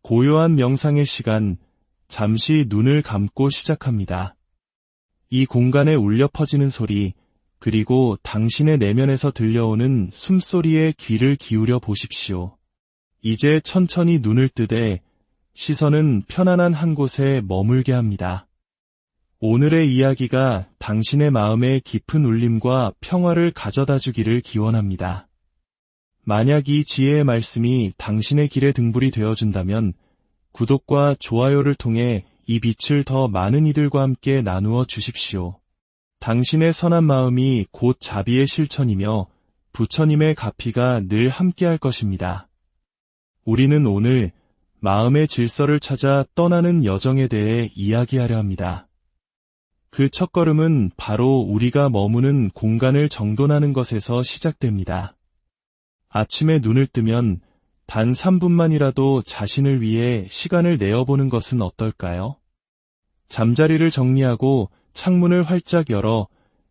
고요한 명상의 시간, 잠시 눈을 감고 시작합니다. 이 공간에 울려 퍼지는 소리, 그리고 당신의 내면에서 들려오는 숨소리에 귀를 기울여 보십시오. 이제 천천히 눈을 뜨되 시선은 편안한 한 곳에 머물게 합니다. 오늘의 이야기가 당신의 마음에 깊은 울림과 평화를 가져다 주기를 기원합니다. 만약 이 지혜의 말씀이 당신의 길의 등불이 되어준다면 구독과 좋아요를 통해 이 빛을 더 많은 이들과 함께 나누어 주십시오. 당신의 선한 마음이 곧 자비의 실천이며 부처님의 가피가 늘 함께할 것입니다. 우리는 오늘 마음의 질서를 찾아 떠나는 여정에 대해 이야기하려 합니다. 그 첫걸음은 바로 우리가 머무는 공간을 정돈하는 것에서 시작됩니다. 아침에 눈을 뜨면 단 3분만이라도 자신을 위해 시간을 내어보는 것은 어떨까요? 잠자리를 정리하고 창문을 활짝 열어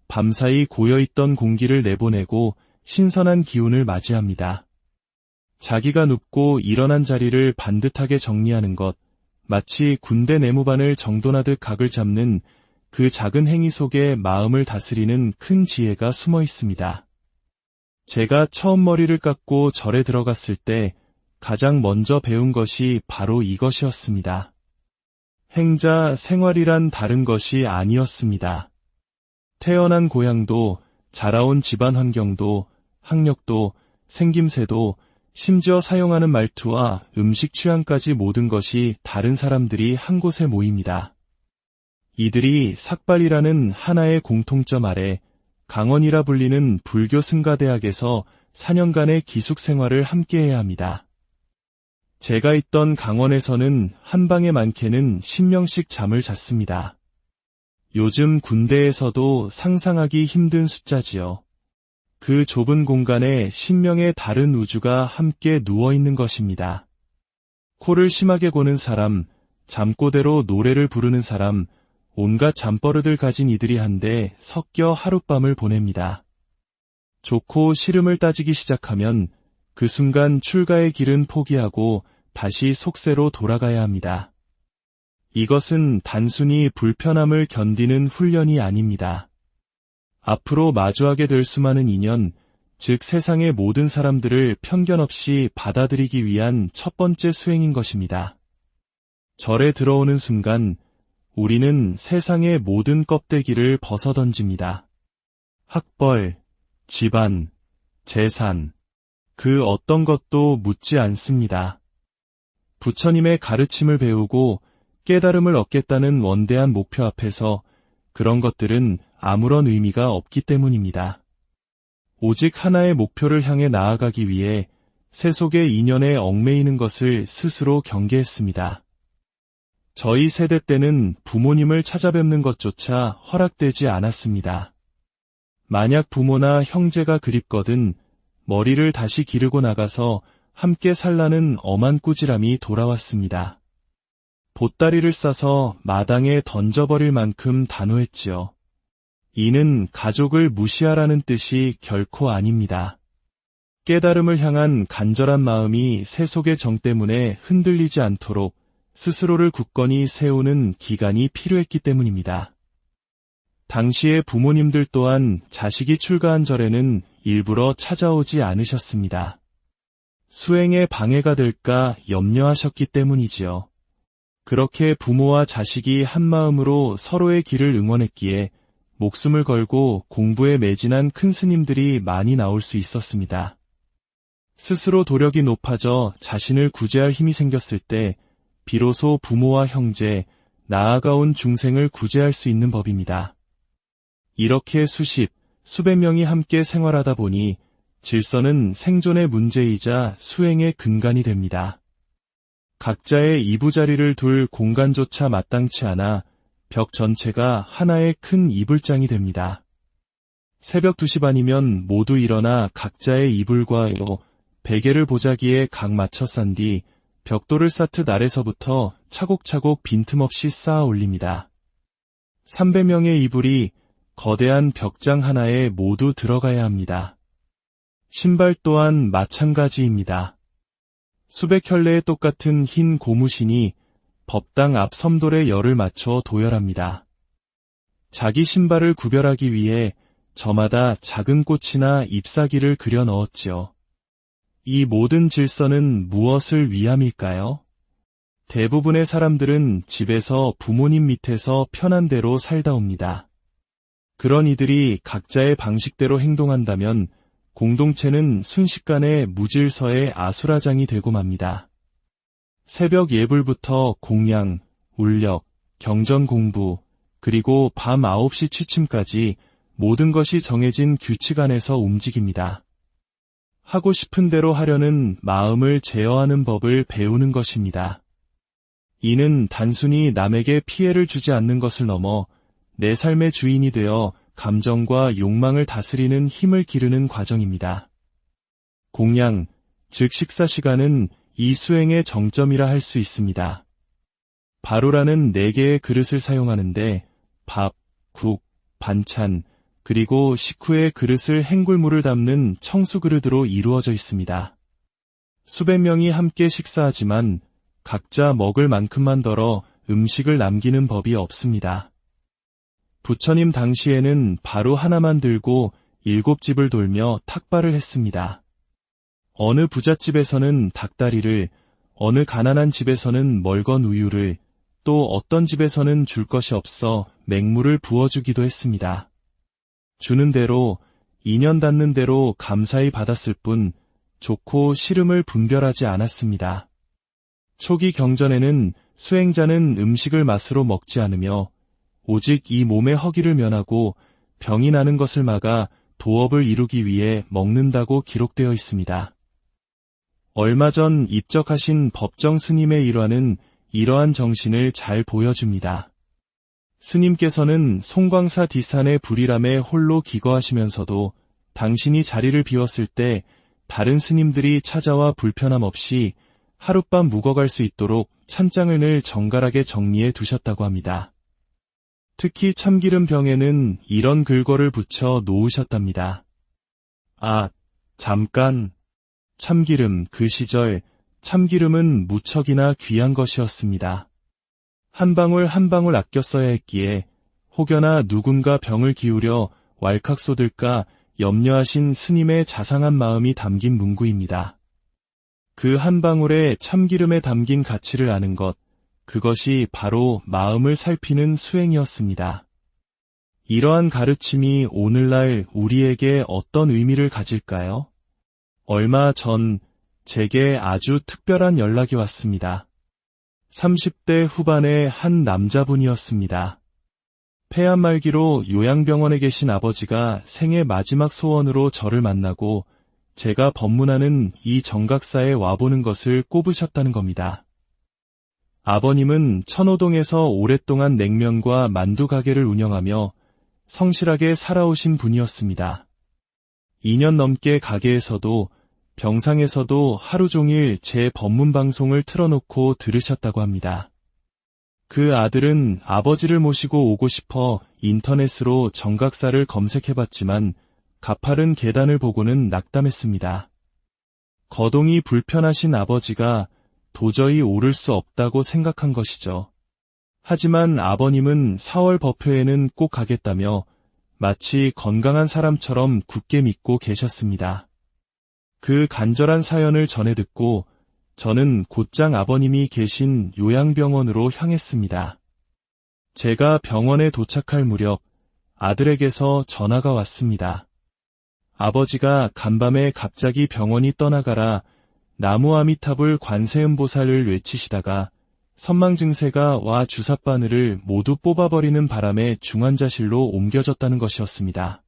밤사이 고여있던 공기를 내보내고 신선한 기운을 맞이합니다. 자기가 눕고 일어난 자리를 반듯하게 정리하는 것, 마치 군대 내무반을 정돈하듯 각을 잡는 그 작은 행위 속에 마음을 다스리는 큰 지혜가 숨어 있습니다. 제가 처음 머리를 깎고 절에 들어갔을 때 가장 먼저 배운 것이 바로 이것이었습니다. 행자 생활이란 다른 것이 아니었습니다. 태어난 고향도, 자라온 집안 환경도, 학력도, 생김새도, 심지어 사용하는 말투와 음식 취향까지 모든 것이 다른 사람들이 한 곳에 모입니다. 이들이 삭발이라는 하나의 공통점 아래 강원이라 불리는 불교 승가대학에서 4년간의 기숙 생활을 함께해야 합니다. 제가 있던 강원에서는 한 방에 많게는 10명씩 잠을 잤습니다. 요즘 군대에서도 상상하기 힘든 숫자지요. 그 좁은 공간에 10명의 다른 우주가 함께 누워있는 것입니다. 코를 심하게 고는 사람, 잠꼬대로 노래를 부르는 사람, 온갖 잠버릇을 가진 이들이 한데 섞여 하룻밤을 보냅니다. 좋고 싫음을 따지기 시작하면 그 순간 출가의 길은 포기하고 다시 속세로 돌아가야 합니다. 이것은 단순히 불편함을 견디는 훈련이 아닙니다. 앞으로 마주하게 될 수많은 인연, 즉 세상의 모든 사람들을 편견 없이 받아들이기 위한 첫 번째 수행인 것입니다. 절에 들어오는 순간 우리는 세상의 모든 껍데기를 벗어던집니다. 학벌, 집안, 재산, 그 어떤 것도 묻지 않습니다. 부처님의 가르침을 배우고 깨달음을 얻겠다는 원대한 목표 앞에서 그런 것들은 아무런 의미가 없기 때문입니다. 오직 하나의 목표를 향해 나아가기 위해 세속의 인연에 얽매이는 것을 스스로 경계했습니다. 저희 세대 때는 부모님을 찾아뵙는 것조차 허락되지 않았습니다. 만약 부모나 형제가 그립거든 머리를 다시 기르고 나가서 함께 살라는 엄한 꾸지람이 돌아왔습니다. 보따리를 싸서 마당에 던져버릴 만큼 단호했지요. 이는 가족을 무시하라는 뜻이 결코 아닙니다. 깨달음을 향한 간절한 마음이 세속의 정 때문에 흔들리지 않도록 스스로를 굳건히 세우는 기간이 필요했기 때문입니다. 당시의 부모님들 또한 자식이 출가한 절에는 일부러 찾아오지 않으셨습니다. 수행에 방해가 될까 염려하셨기 때문이지요. 그렇게 부모와 자식이 한마음으로 서로의 길을 응원했기에 목숨을 걸고 공부에 매진한 큰 스님들이 많이 나올 수 있었습니다. 스스로 도력이 높아져 자신을 구제할 힘이 생겼을 때 비로소 부모와 형제, 나아가 온 중생을 구제할 수 있는 법입니다. 이렇게 수백 명이 함께 생활하다 보니 질서는 생존의 문제이자 수행의 근간이 됩니다. 각자의 이부자리를 둘 공간조차 마땅치 않아 벽 전체가 하나의 큰 이불장이 됩니다. 새벽 2시 반이면 모두 일어나 각자의 이불과 베개를 보자기에 각 맞춰 싼 뒤 벽돌을 쌓듯 아래서부터 차곡차곡 빈틈없이 쌓아 올립니다. 300명의 이불이 거대한 벽장 하나에 모두 들어가야 합니다. 신발 또한 마찬가지입니다. 수백 켤레의 똑같은 흰 고무신이 법당 앞 섬돌의 열을 맞춰 도열합니다. 자기 신발을 구별하기 위해 저마다 작은 꽃이나 잎사귀를 그려 넣었지요. 이 모든 질서는 무엇을 위함일까요? 대부분의 사람들은 집에서 부모님 밑에서 편한 대로 살다 옵니다. 그런 이들이 각자의 방식대로 행동한다면 공동체는 순식간에 무질서의 아수라장이 되고 맙니다. 새벽 예불부터 공양, 울력, 경전 공부, 그리고 밤 9시 취침까지 모든 것이 정해진 규칙 안에서 움직입니다. 하고 싶은 대로 하려는 마음을 제어하는 법을 배우는 것입니다. 이는 단순히 남에게 피해를 주지 않는 것을 넘어 내 삶의 주인이 되어 감정과 욕망을 다스리는 힘을 기르는 과정입니다. 공양, 즉 식사 시간은 이 수행의 정점이라 할 수 있습니다. 바로라는 4개의 그릇을 사용하는데 밥, 국, 반찬, 그리고 식후의 그릇을 행굴물을 담는 청수 그릇으로 이루어져 있습니다. 수백 명이 함께 식사하지만 각자 먹을 만큼만 덜어 음식을 남기는 법이 없습니다. 부처님 당시에는 바로 하나만 들고 7집을 돌며 탁발을 했습니다. 어느 부잣집에서는 닭다리를, 어느 가난한 집에서는 멀건 우유를, 또 어떤 집에서는 줄 것이 없어 맹물을 부어주기도 했습니다. 주는 대로, 인연 닿는 대로 감사히 받았을 뿐 좋고 싫음을 분별하지 않았습니다. 초기 경전에는 수행자는 음식을 맛으로 먹지 않으며 오직 이 몸의 허기를 면하고 병이 나는 것을 막아 도업을 이루기 위해 먹는다고 기록되어 있습니다. 얼마 전 입적하신 법정 스님의 일화는 이러한 정신을 잘 보여줍니다. 스님께서는 송광사 뒷산의 불이람에 홀로 기거하시면서도 당신이 자리를 비웠을 때 다른 스님들이 찾아와 불편함 없이 하룻밤 묵어갈 수 있도록 찬장을 늘 정갈하게 정리해 두셨다고 합니다. 특히 참기름 병에는 이런 글거를 붙여 놓으셨답니다. 아, 잠깐. 참기름, 그 시절 참기름은 무척이나 귀한 것이었습니다. 한 방울 한 방울 아껴 써야 했기에 혹여나 누군가 병을 기울여 왈칵 쏟을까 염려하신 스님의 자상한 마음이 담긴 문구입니다. 그 한 방울의 참기름에 담긴 가치를 아는 것, 그것이 바로 마음을 살피는 수행이었습니다. 이러한 가르침이 오늘날 우리에게 어떤 의미를 가질까요? 얼마 전 제게 아주 특별한 연락이 왔습니다. 30대 후반의 한 남자분이었습니다. 폐암 말기로 요양병원에 계신 아버지가 생애 마지막 소원으로 저를 만나고 제가 법문하는 이 정각사에 와보는 것을 꼽으셨다는 겁니다. 아버님은 천호동에서 오랫동안 냉면과 만두 가게를 운영하며 성실하게 살아오신 분이었습니다. 2년 넘게 가게에서도 병상에서도 하루 종일 제 법문 방송을 틀어놓고 들으셨다고 합니다. 그 아들은 아버지를 모시고 오고 싶어 인터넷으로 정각사를 검색해봤지만 가파른 계단을 보고는 낙담했습니다. 거동이 불편하신 아버지가 도저히 오를 수 없다고 생각한 것이죠. 하지만 아버님은 4월 법회에는 꼭 가겠다며 마치 건강한 사람처럼 굳게 믿고 계셨습니다. 그 간절한 사연을 전해 듣고 저는 곧장 아버님이 계신 요양병원으로 향했습니다. 제가 병원에 도착할 무렵 아들에게서 전화가 왔습니다. 아버지가 간밤에 갑자기 병원이 떠나가라 나무 아미타불 관세음보살을 외치시다가 선망 증세가 와 주삿바늘을 모두 뽑아버리는 바람에 중환자실로 옮겨졌다는 것이었습니다.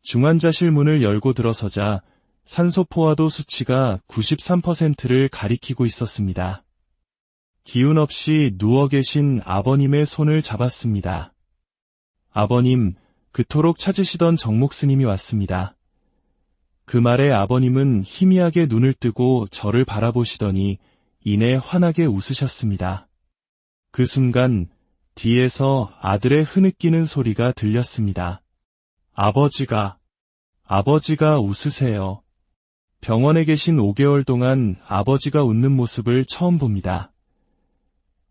중환자실 문을 열고 들어서자 산소 포화도 수치가 93%를 가리키고 있었습니다. 기운 없이 누워 계신 아버님의 손을 잡았습니다. 아버님, 그토록 찾으시던 정목 스님이 왔습니다. 그 말에 아버님은 희미하게 눈을 뜨고 저를 바라보시더니 이내 환하게 웃으셨습니다. 그 순간 뒤에서 아들의 흐느끼는 소리가 들렸습니다. 아버지가 웃으세요. 병원에 계신 5개월 동안 아버지가 웃는 모습을 처음 봅니다.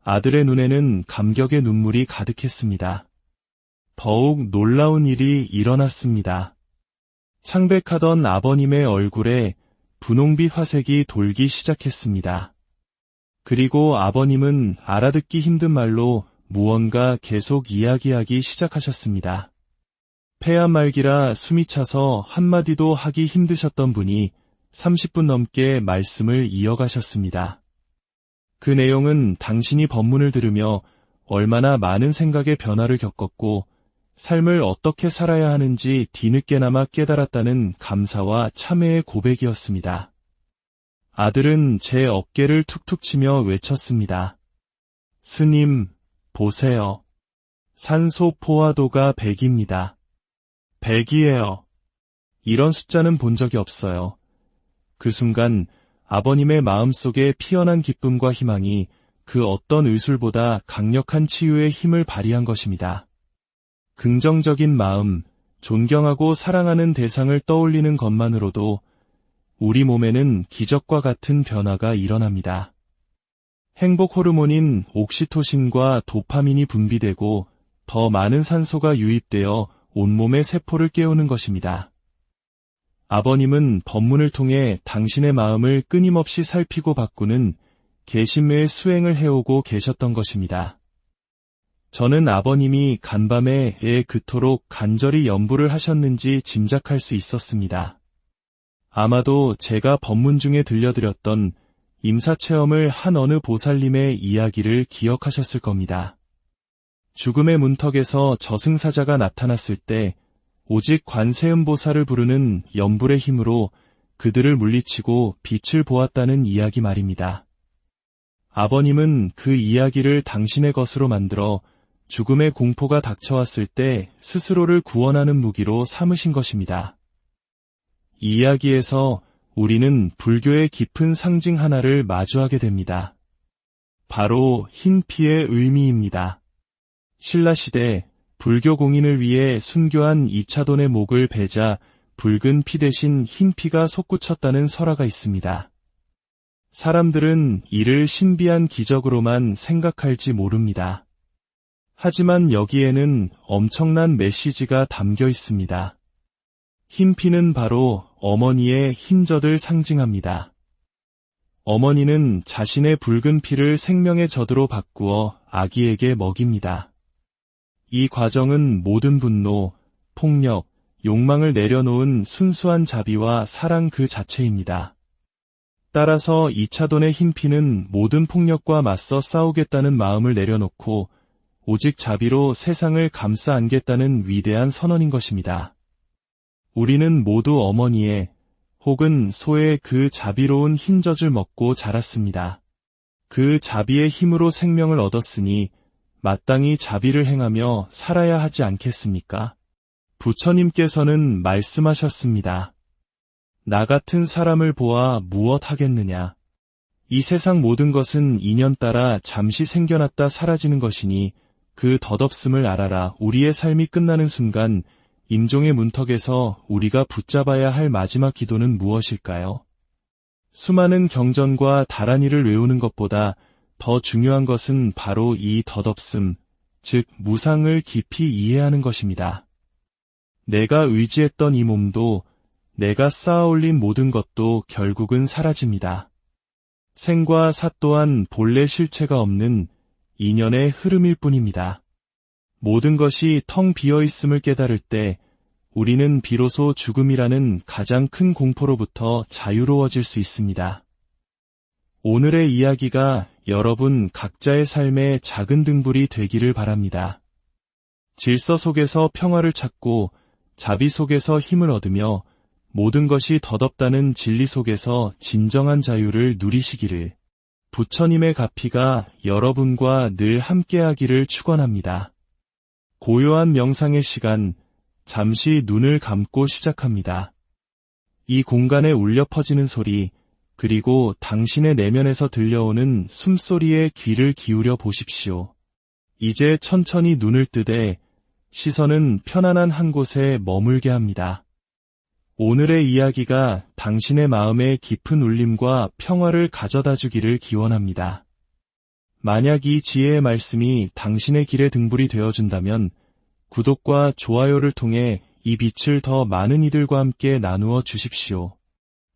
아들의 눈에는 감격의 눈물이 가득했습니다. 더욱 놀라운 일이 일어났습니다. 창백하던 아버님의 얼굴에 분홍빛 화색이 돌기 시작했습니다. 그리고 아버님은 알아듣기 힘든 말로 무언가 계속 이야기하기 시작하셨습니다. 폐암 말기라 숨이 차서 한마디도 하기 힘드셨던 분이 30분 넘게 말씀을 이어가셨습니다. 그 내용은 당신이 법문을 들으며 얼마나 많은 생각의 변화를 겪었고 삶을 어떻게 살아야 하는지 뒤늦게나마 깨달았다는 감사와 참회의 고백이었습니다. 아들은 제 어깨를 툭툭 치며 외쳤습니다. 스님, 보세요. 산소 포화도가 100입니다. 100이에요. 이런 숫자는 본 적이 없어요. 그 순간 아버님의 마음속에 피어난 기쁨과 희망이 그 어떤 의술보다 강력한 치유의 힘을 발휘한 것입니다. 긍정적인 마음, 존경하고 사랑하는 대상을 떠올리는 것만으로도 우리 몸에는 기적과 같은 변화가 일어납니다. 행복 호르몬인 옥시토신과 도파민이 분비되고 더 많은 산소가 유입되어 온몸의 세포를 깨우는 것입니다. 아버님은 법문을 통해 당신의 마음을 끊임없이 살피고 바꾸는 계신매의 수행을 해오고 계셨던 것입니다. 저는 아버님이 간밤에 그토록 간절히 염불을 하셨는지 짐작할 수 있었습니다. 아마도 제가 법문 중에 들려드렸던 임사체험을 한 어느 보살님의 이야기를 기억하셨을 겁니다. 죽음의 문턱에서 저승사자가 나타났을 때 오직 관세음보살을 부르는 염불의 힘으로 그들을 물리치고 빛을 보았다는 이야기 말입니다. 아버님은 그 이야기를 당신의 것으로 만들어 죽음의 공포가 닥쳐왔을 때 스스로를 구원하는 무기로 삼으신 것입니다. 이 이야기에서 우리는 불교의 깊은 상징 하나를 마주하게 됩니다. 바로 흰 피의 의미입니다. 신라시대 불교 공인을 위해 순교한 이차돈의 목을 베자 붉은 피 대신 흰 피가 솟구쳤다는 설화가 있습니다. 사람들은 이를 신비한 기적으로만 생각할지 모릅니다. 하지만 여기에는 엄청난 메시지가 담겨 있습니다. 흰 피는 바로 어머니의 흰젖을 상징합니다. 어머니는 자신의 붉은 피를 생명의 젖으로 바꾸어 아기에게 먹입니다. 이 과정은 모든 분노, 폭력, 욕망을 내려놓은 순수한 자비와 사랑 그 자체입니다. 따라서 이차돈의 흰 피는 모든 폭력과 맞서 싸우겠다는 마음을 내려놓고 오직 자비로 세상을 감싸 안겠다는 위대한 선언인 것입니다. 우리는 모두 어머니의 혹은 소의 그 자비로운 흰젖을 먹고 자랐습니다. 그 자비의 힘으로 생명을 얻었으니 마땅히 자비를 행하며 살아야 하지 않겠습니까? 부처님께서는 말씀하셨습니다. 나 같은 사람을 보아 무엇 하겠느냐? 이 세상 모든 것은 인연 따라 잠시 생겨났다 사라지는 것이니 그 덧없음을 알아라. 우리의 삶이 끝나는 순간 임종의 문턱에서 우리가 붙잡아야 할 마지막 기도는 무엇일까요? 수많은 경전과 다란이를 외우는 것보다 더 중요한 것은 바로 이 덧없음, 즉 무상을 깊이 이해하는 것입니다. 내가 의지했던 이 몸도 내가 쌓아올린 모든 것도 결국은 사라집니다. 생과 사 또한 본래 실체가 없는 인연의 흐름일 뿐입니다. 모든 것이 텅 비어있음을 깨달을 때 우리는 비로소 죽음이라는 가장 큰 공포로부터 자유로워질 수 있습니다. 오늘의 이야기가 여러분 각자의 삶의 작은 등불이 되기를 바랍니다. 질서 속에서 평화를 찾고 자비 속에서 힘을 얻으며 모든 것이 덧없다는 진리 속에서 진정한 자유를 누리시기를 부처님의 가피가 여러분과 늘 함께하기를 축원합니다. 고요한 명상의 시간, 잠시 눈을 감고 시작합니다. 이 공간에 울려 퍼지는 소리, 그리고 당신의 내면에서 들려오는 숨소리에 귀를 기울여 보십시오. 이제 천천히 눈을 뜨되 시선은 편안한 한 곳에 머물게 합니다. 오늘의 이야기가 당신의 마음에 깊은 울림과 평화를 가져다 주기를 기원합니다. 만약 이 지혜의 말씀이 당신의 길의 등불이 되어준다면 구독과 좋아요를 통해 이 빛을 더 많은 이들과 함께 나누어 주십시오.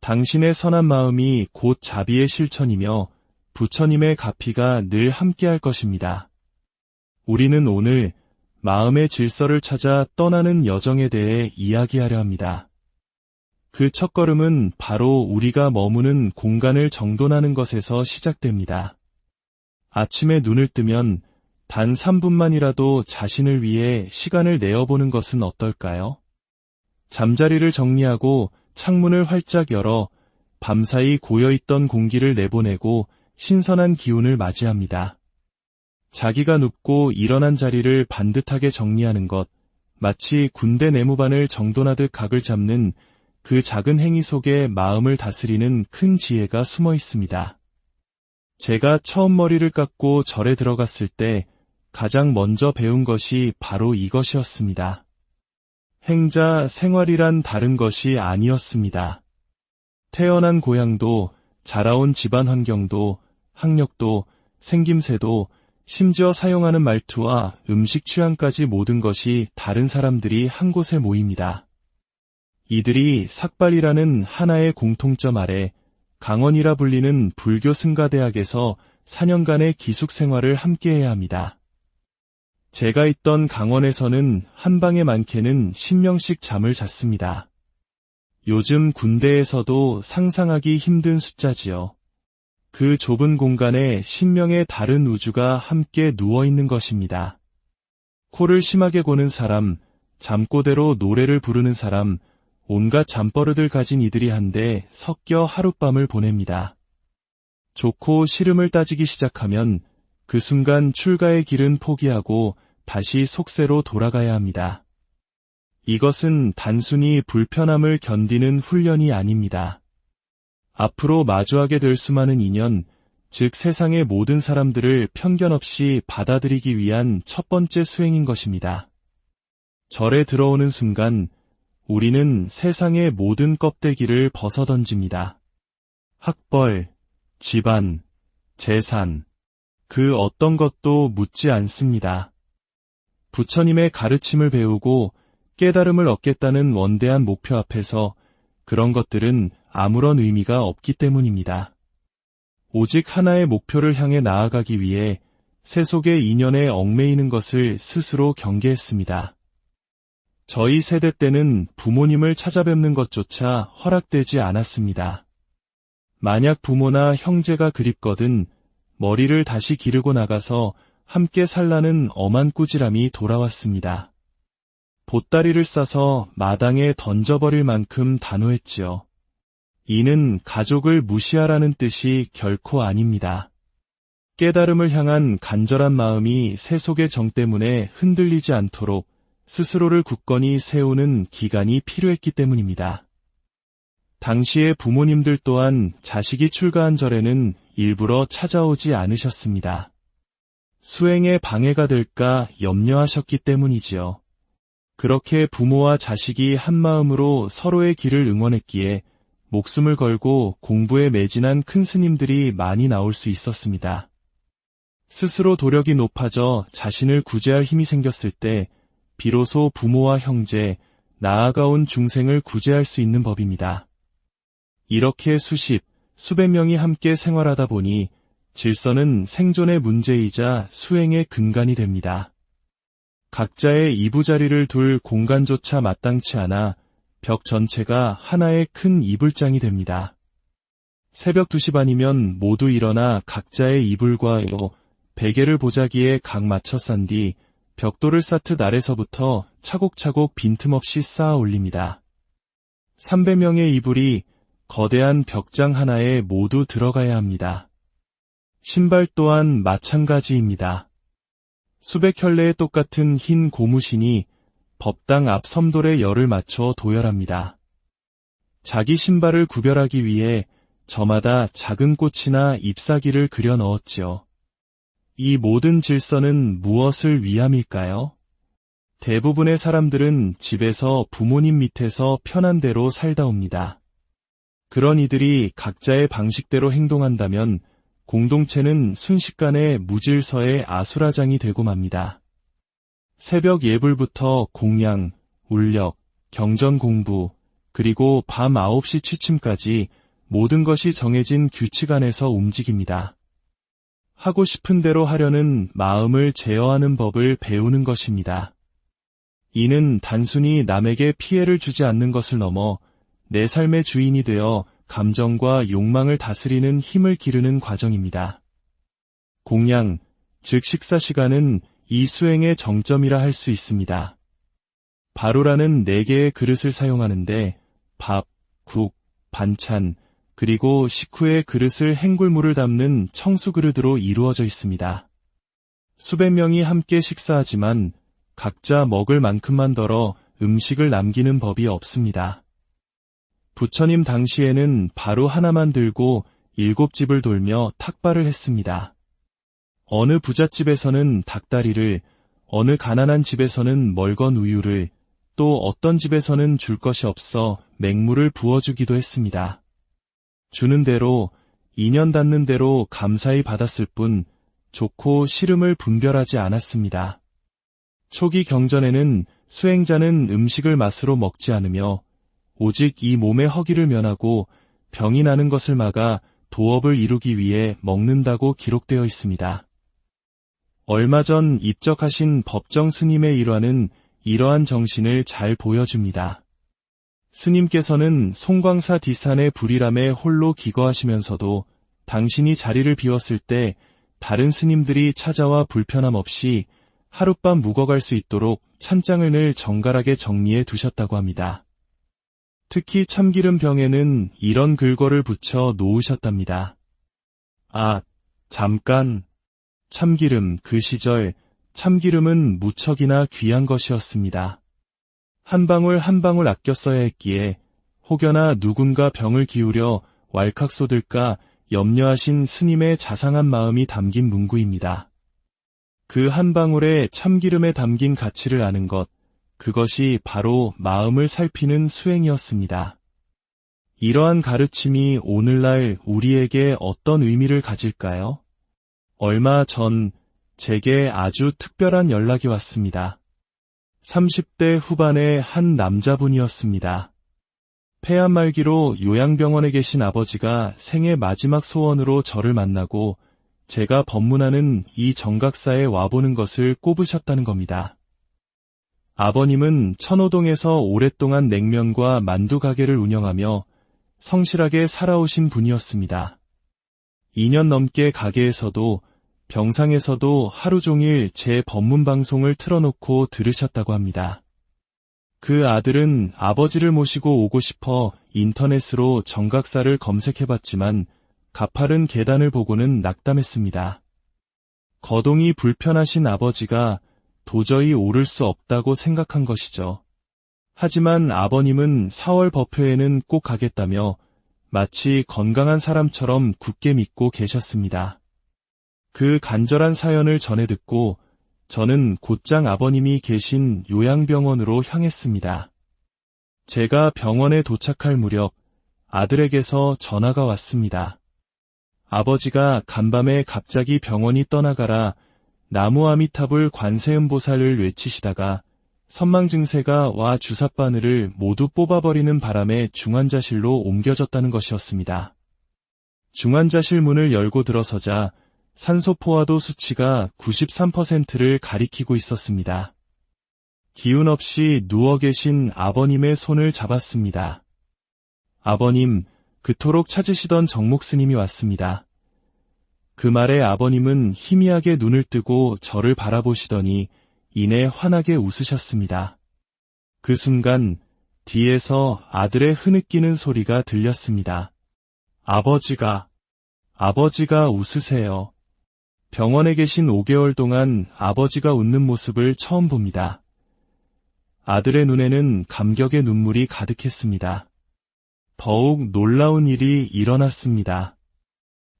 당신의 선한 마음이 곧 자비의 실천이며 부처님의 가피가 늘 함께할 것입니다. 우리는 오늘 마음의 질서를 찾아 떠나는 여정에 대해 이야기하려 합니다. 그 첫걸음은 바로 우리가 머무는 공간을 정돈하는 것에서 시작됩니다. 아침에 눈을 뜨면 단 3분만이라도 자신을 위해 시간을 내어보는 것은 어떨까요? 잠자리를 정리하고 창문을 활짝 열어 밤사이 고여있던 공기를 내보내고 신선한 기운을 맞이합니다. 자기가 눕고 일어난 자리를 반듯하게 정리하는 것, 마치 군대 내무반을 정돈하듯 각을 잡는 그 작은 행위 속에 마음을 다스리는 큰 지혜가 숨어 있습니다. 제가 처음 머리를 깎고 절에 들어갔을 때 가장 먼저 배운 것이 바로 이것이었습니다. 행자 생활이란 다른 것이 아니었습니다. 태어난 고향도, 자라온 집안 환경도, 학력도, 생김새도, 심지어 사용하는 말투와 음식 취향까지 모든 것이 다른 사람들이 한 곳에 모입니다. 이들이 삭발이라는 하나의 공통점 아래 강원이라 불리는 불교 승가대학에서 4년간의 기숙 생활을 함께해야 합니다. 제가 있던 강원에서는 한 방에 많게는 10명씩 잠을 잤습니다. 요즘 군대에서도 상상하기 힘든 숫자지요. 그 좁은 공간에 10명의 다른 우주가 함께 누워있는 것입니다. 코를 심하게 고는 사람, 잠꼬대로 노래를 부르는 사람, 온갖 잠버릇을 가진 이들이 한데 섞여 하룻밤을 보냅니다. 좋고 싫음을 따지기 시작하면 그 순간 출가의 길은 포기하고 다시 속세로 돌아가야 합니다. 이것은 단순히 불편함을 견디는 훈련이 아닙니다. 앞으로 마주하게 될 수많은 인연, 즉 세상의 모든 사람들을 편견 없이 받아들이기 위한 첫 번째 수행인 것입니다. 절에 들어오는 순간 우리는 세상의 모든 껍데기를 벗어던집니다. 학벌, 집안, 재산, 그 어떤 것도 묻지 않습니다. 부처님의 가르침을 배우고 깨달음을 얻겠다는 원대한 목표 앞에서 그런 것들은 아무런 의미가 없기 때문입니다. 오직 하나의 목표를 향해 나아가기 위해 세속의 인연에 얽매이는 것을 스스로 경계했습니다. 저희 세대 때는 부모님을 찾아뵙는 것조차 허락되지 않았습니다. 만약 부모나 형제가 그립거든 머리를 다시 기르고 나가서 함께 살라는 엄한 꾸지람이 돌아왔습니다. 보따리를 싸서 마당에 던져버릴 만큼 단호했지요. 이는 가족을 무시하라는 뜻이 결코 아닙니다. 깨달음을 향한 간절한 마음이 세속의 정 때문에 흔들리지 않도록 스스로를 굳건히 세우는 기간이 필요했기 때문입니다. 당시의 부모님들 또한 자식이 출가한 절에는 일부러 찾아오지 않으셨습니다. 수행에 방해가 될까 염려하셨기 때문이지요. 그렇게 부모와 자식이 한마음으로 서로의 길을 응원했기에 목숨을 걸고 공부에 매진한 큰 스님들이 많이 나올 수 있었습니다. 스스로 도력이 높아져 자신을 구제할 힘이 생겼을 때 비로소 부모와 형제, 나아가 온 중생을 구제할 수 있는 법입니다. 이렇게 수백 명이 함께 생활하다 보니 질서는 생존의 문제이자 수행의 근간이 됩니다. 각자의 이부자리를 둘 공간조차 마땅치 않아 벽 전체가 하나의 큰 이불장이 됩니다. 새벽 2시 반이면 모두 일어나 각자의 이불과 베개를 보자기에 각 맞춰 싼 뒤 벽돌을 쌓듯 아래서부터 차곡차곡 빈틈없이 쌓아 올립니다. 300명의 이불이 거대한 벽장 하나에 모두 들어가야 합니다. 신발 또한 마찬가지입니다. 수백 켤레의 똑같은 흰 고무신이 법당 앞 섬돌에 열을 맞춰 도열합니다. 자기 신발을 구별하기 위해 저마다 작은 꽃이나 잎사귀를 그려 넣었지요. 이 모든 질서는 무엇을 위함일까요? 대부분의 사람들은 집에서 부모님 밑에서 편한 대로 살다 옵니다. 그런 이들이 각자의 방식대로 행동한다면 공동체는 순식간에 무질서의 아수라장이 되고 맙니다. 새벽 예불부터 공양, 울력, 경전 공부, 그리고 밤 9시 취침까지 모든 것이 정해진 규칙 안에서 움직입니다. 하고 싶은 대로 하려는 마음을 제어하는 법을 배우는 것입니다. 이는 단순히 남에게 피해를 주지 않는 것을 넘어 내 삶의 주인이 되어 감정과 욕망을 다스리는 힘을 기르는 과정입니다. 공양, 즉 식사 시간은 이 수행의 정점이라 할 수 있습니다. 바루라는 4개의 그릇을 사용하는데 밥, 국, 반찬, 그리고 식후의 그릇을 행굴물을 담는 청수 그릇으로 이루어져 있습니다. 수백 명이 함께 식사하지만 각자 먹을 만큼만 덜어 음식을 남기는 법이 없습니다. 부처님 당시에는 바로 하나만 들고 7집을 돌며 탁발을 했습니다. 어느 부잣집에서는 닭다리를, 어느 가난한 집에서는 멀건 우유를, 또 어떤 집에서는 줄 것이 없어 맹물을 부어주기도 했습니다. 주는 대로, 인연 닿는 대로 감사히 받았을 뿐 좋고 싫음을 분별하지 않았습니다. 초기 경전에는 수행자는 음식을 맛으로 먹지 않으며 오직 이 몸의 허기를 면하고 병이 나는 것을 막아 도업을 이루기 위해 먹는다고 기록되어 있습니다. 얼마 전 입적하신 법정 스님의 일화는 이러한 정신을 잘 보여줍니다. 스님께서는 송광사 뒷산의 불이람에 홀로 기거하시면서도 당신이 자리를 비웠을 때 다른 스님들이 찾아와 불편함 없이 하룻밤 묵어갈 수 있도록 찬장을 늘 정갈하게 정리해 두셨다고 합니다. 특히 참기름 병에는 이런 글거를 붙여 놓으셨답니다. 아, 잠깐. 참기름, 그 시절 참기름은 무척이나 귀한 것이었습니다. 한 방울 한 방울 아껴 써야 했기에 혹여나 누군가 병을 기울여 왈칵 쏟을까 염려하신 스님의 자상한 마음이 담긴 문구입니다. 그 한 방울의 참기름에 담긴 가치를 아는 것, 그것이 바로 마음을 살피는 수행이었습니다. 이러한 가르침이 오늘날 우리에게 어떤 의미를 가질까요? 얼마 전 제게 아주 특별한 연락이 왔습니다. 30대 후반의 한 남자분이었습니다. 폐암 말기로 요양병원에 계신 아버지가 생애 마지막 소원으로 저를 만나고 제가 법문하는 이 정각사에 와보는 것을 꼽으셨다는 겁니다. 아버님은 천호동에서 오랫동안 냉면과 만두 가게를 운영하며 성실하게 살아오신 분이었습니다. 2년 넘게 가게에서도 병상에서도 하루 종일 제 법문 방송을 틀어놓고 들으셨다고 합니다. 그 아들은 아버지를 모시고 오고 싶어 인터넷으로 정각사를 검색해봤지만 가파른 계단을 보고는 낙담했습니다. 거동이 불편하신 아버지가 도저히 오를 수 없다고 생각한 것이죠. 하지만 아버님은 4월 법회에는 꼭 가겠다며 마치 건강한 사람처럼 굳게 믿고 계셨습니다. 그 간절한 사연을 전해 듣고 저는 곧장 아버님이 계신 요양병원으로 향했습니다. 제가 병원에 도착할 무렵 아들에게서 전화가 왔습니다. 아버지가 간밤에 갑자기 병원이 떠나가라 나무 아미타불 관세음보살을 외치시다가 선망 증세가 와 주삿바늘을 모두 뽑아버리는 바람에 중환자실로 옮겨졌다는 것이었습니다. 중환자실 문을 열고 들어서자 산소 포화도 수치가 93%를 가리키고 있었습니다. 기운 없이 누워 계신 아버님의 손을 잡았습니다. 아버님, 그토록 찾으시던 정목 스님이 왔습니다. 그 말에 아버님은 희미하게 눈을 뜨고 저를 바라보시더니 이내 환하게 웃으셨습니다. 그 순간 뒤에서 아들의 흐느끼는 소리가 들렸습니다. 아버지가 웃으세요. 병원에 계신 5개월 동안 아버지가 웃는 모습을 처음 봅니다. 아들의 눈에는 감격의 눈물이 가득했습니다. 더욱 놀라운 일이 일어났습니다.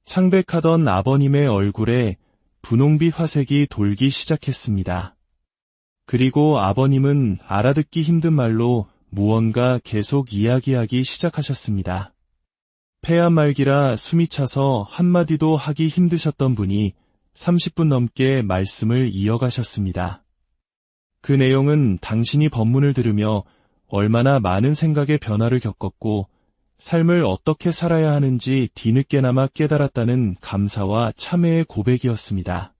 창백하던 아버님의 얼굴에 분홍빛 화색이 돌기 시작했습니다. 그리고 아버님은 알아듣기 힘든 말로 무언가 계속 이야기하기 시작하셨습니다. 폐암 말기라 숨이 차서 한마디도 하기 힘드셨던 분이 30분 넘게 말씀을 이어가셨습니다. 그 내용은 당신이 법문을 들으며 얼마나 많은 생각의 변화를 겪었고 삶을 어떻게 살아야 하는지 뒤늦게나마 깨달았다는 감사와 참회의 고백이었습니다.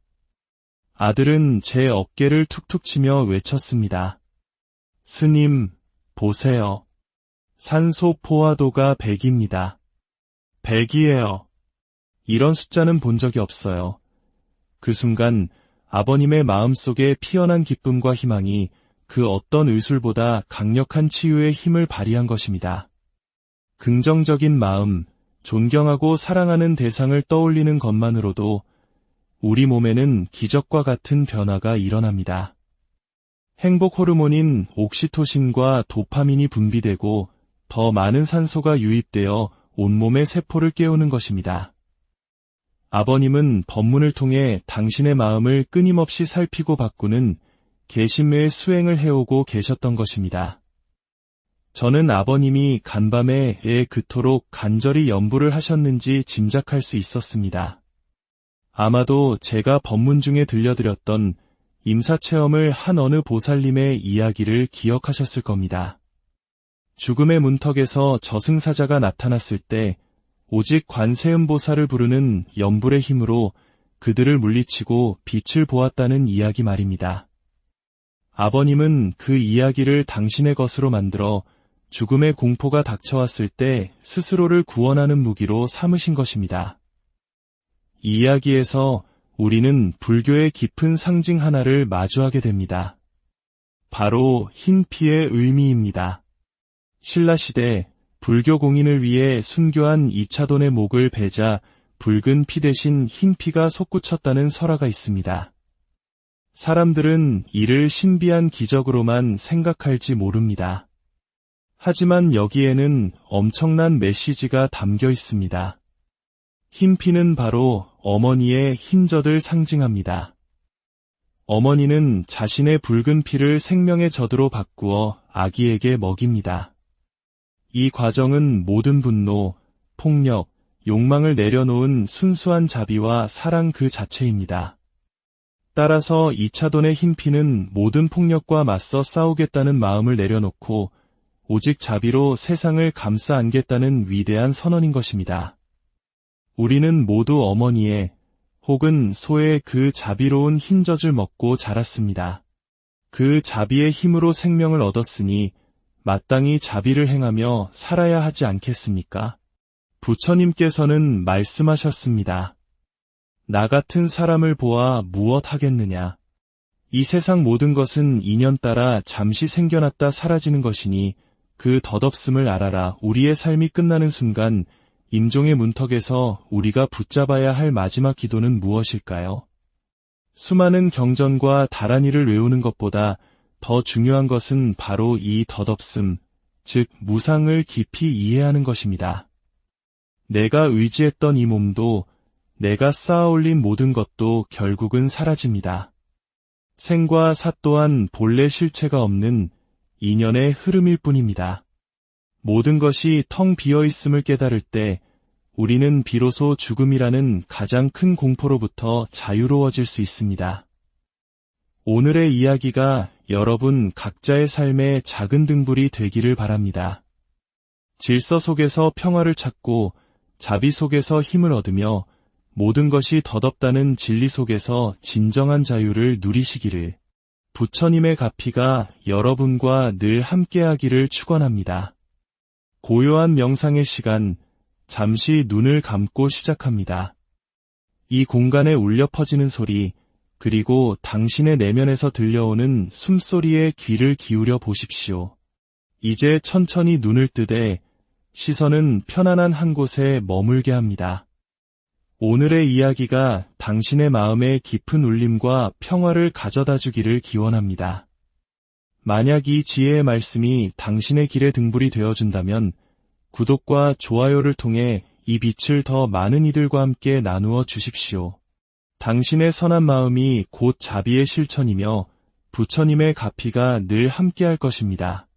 아들은 제 어깨를 툭툭 치며 외쳤습니다. 스님, 보세요. 산소 포화도가 100입니다. 100이에요. 이런 숫자는 본 적이 없어요. 그 순간 아버님의 마음속에 피어난 기쁨과 희망이 그 어떤 의술보다 강력한 치유의 힘을 발휘한 것입니다. 긍정적인 마음, 존경하고 사랑하는 대상을 떠올리는 것만으로도 우리 몸에는 기적과 같은 변화가 일어납니다. 행복 호르몬인 옥시토신과 도파민이 분비되고 더 많은 산소가 유입되어 온몸의 세포를 깨우는 것입니다. 아버님은 법문을 통해 당신의 마음을 끊임없이 살피고 바꾸는 계신매의 수행을 해오고 계셨던 것입니다. 저는 아버님이 간밤에 그토록 간절히 염불을 하셨는지 짐작할 수 있었습니다. 아마도 제가 법문 중에 들려드렸던 임사체험을 한 어느 보살님의 이야기를 기억하셨을 겁니다. 죽음의 문턱에서 저승사자가 나타났을 때 오직 관세음보살을 부르는 염불의 힘으로 그들을 물리치고 빛을 보았다는 이야기 말입니다. 아버님은 그 이야기를 당신의 것으로 만들어 죽음의 공포가 닥쳐왔을 때 스스로를 구원하는 무기로 삼으신 것입니다. 이 이야기에서 우리는 불교의 깊은 상징 하나를 마주하게 됩니다. 바로 흰 피의 의미입니다. 신라시대 불교 공인을 위해 순교한 이차돈의 목을 베자 붉은 피 대신 흰 피가 솟구쳤다는 설화가 있습니다. 사람들은 이를 신비한 기적으로만 생각할지 모릅니다. 하지만 여기에는 엄청난 메시지가 담겨 있습니다. 흰 피는 바로 어머니의 흰젖을 상징합니다. 어머니는 자신의 붉은 피를 생명의 젖으로 바꾸어 아기에게 먹입니다. 이 과정은 모든 분노, 폭력, 욕망을 내려놓은 순수한 자비와 사랑 그 자체입니다. 따라서 이차돈의 흰 피는 모든 폭력과 맞서 싸우겠다는 마음을 내려놓고 오직 자비로 세상을 감싸 안겠다는 위대한 선언인 것입니다. 우리는 모두 어머니의 혹은 소의 그 자비로운 흰젖을 먹고 자랐습니다. 그 자비의 힘으로 생명을 얻었으니 마땅히 자비를 행하며 살아야 하지 않겠습니까? 부처님께서는 말씀하셨습니다. 나 같은 사람을 보아 무엇 하겠느냐? 이 세상 모든 것은 인연 따라 잠시 생겨났다 사라지는 것이니 그 덧없음을 알아라. 우리의 삶이 끝나는 순간 임종의 문턱에서 우리가 붙잡아야 할 마지막 기도는 무엇일까요? 수많은 경전과 다란이를 외우는 것보다 더 중요한 것은 바로 이 덧없음, 즉 무상을 깊이 이해하는 것입니다. 내가 의지했던 이 몸도 내가 쌓아올린 모든 것도 결국은 사라집니다. 생과 사 또한 본래 실체가 없는 인연의 흐름일 뿐입니다. 모든 것이 텅 비어 있음을 깨달을 때 우리는 비로소 죽음이라는 가장 큰 공포로부터 자유로워질 수 있습니다. 오늘의 이야기가 여러분 각자의 삶의 작은 등불이 되기를 바랍니다. 질서 속에서 평화를 찾고 자비 속에서 힘을 얻으며 모든 것이 덧없다는 진리 속에서 진정한 자유를 누리시기를 부처님의 가피가 여러분과 늘 함께하기를 축원합니다. 고요한 명상의 시간, 잠시 눈을 감고 시작합니다. 이 공간에 울려 퍼지는 소리, 그리고 당신의 내면에서 들려오는 숨소리에 귀를 기울여 보십시오. 이제 천천히 눈을 뜨되 시선은 편안한 한 곳에 머물게 합니다. 오늘의 이야기가 당신의 마음에 깊은 울림과 평화를 가져다 주기를 기원합니다. 만약 이 지혜의 말씀이 당신의 길의 등불이 되어준다면 구독과 좋아요를 통해 이 빛을 더 많은 이들과 함께 나누어 주십시오. 당신의 선한 마음이 곧 자비의 실천이며 부처님의 가피가 늘 함께할 것입니다.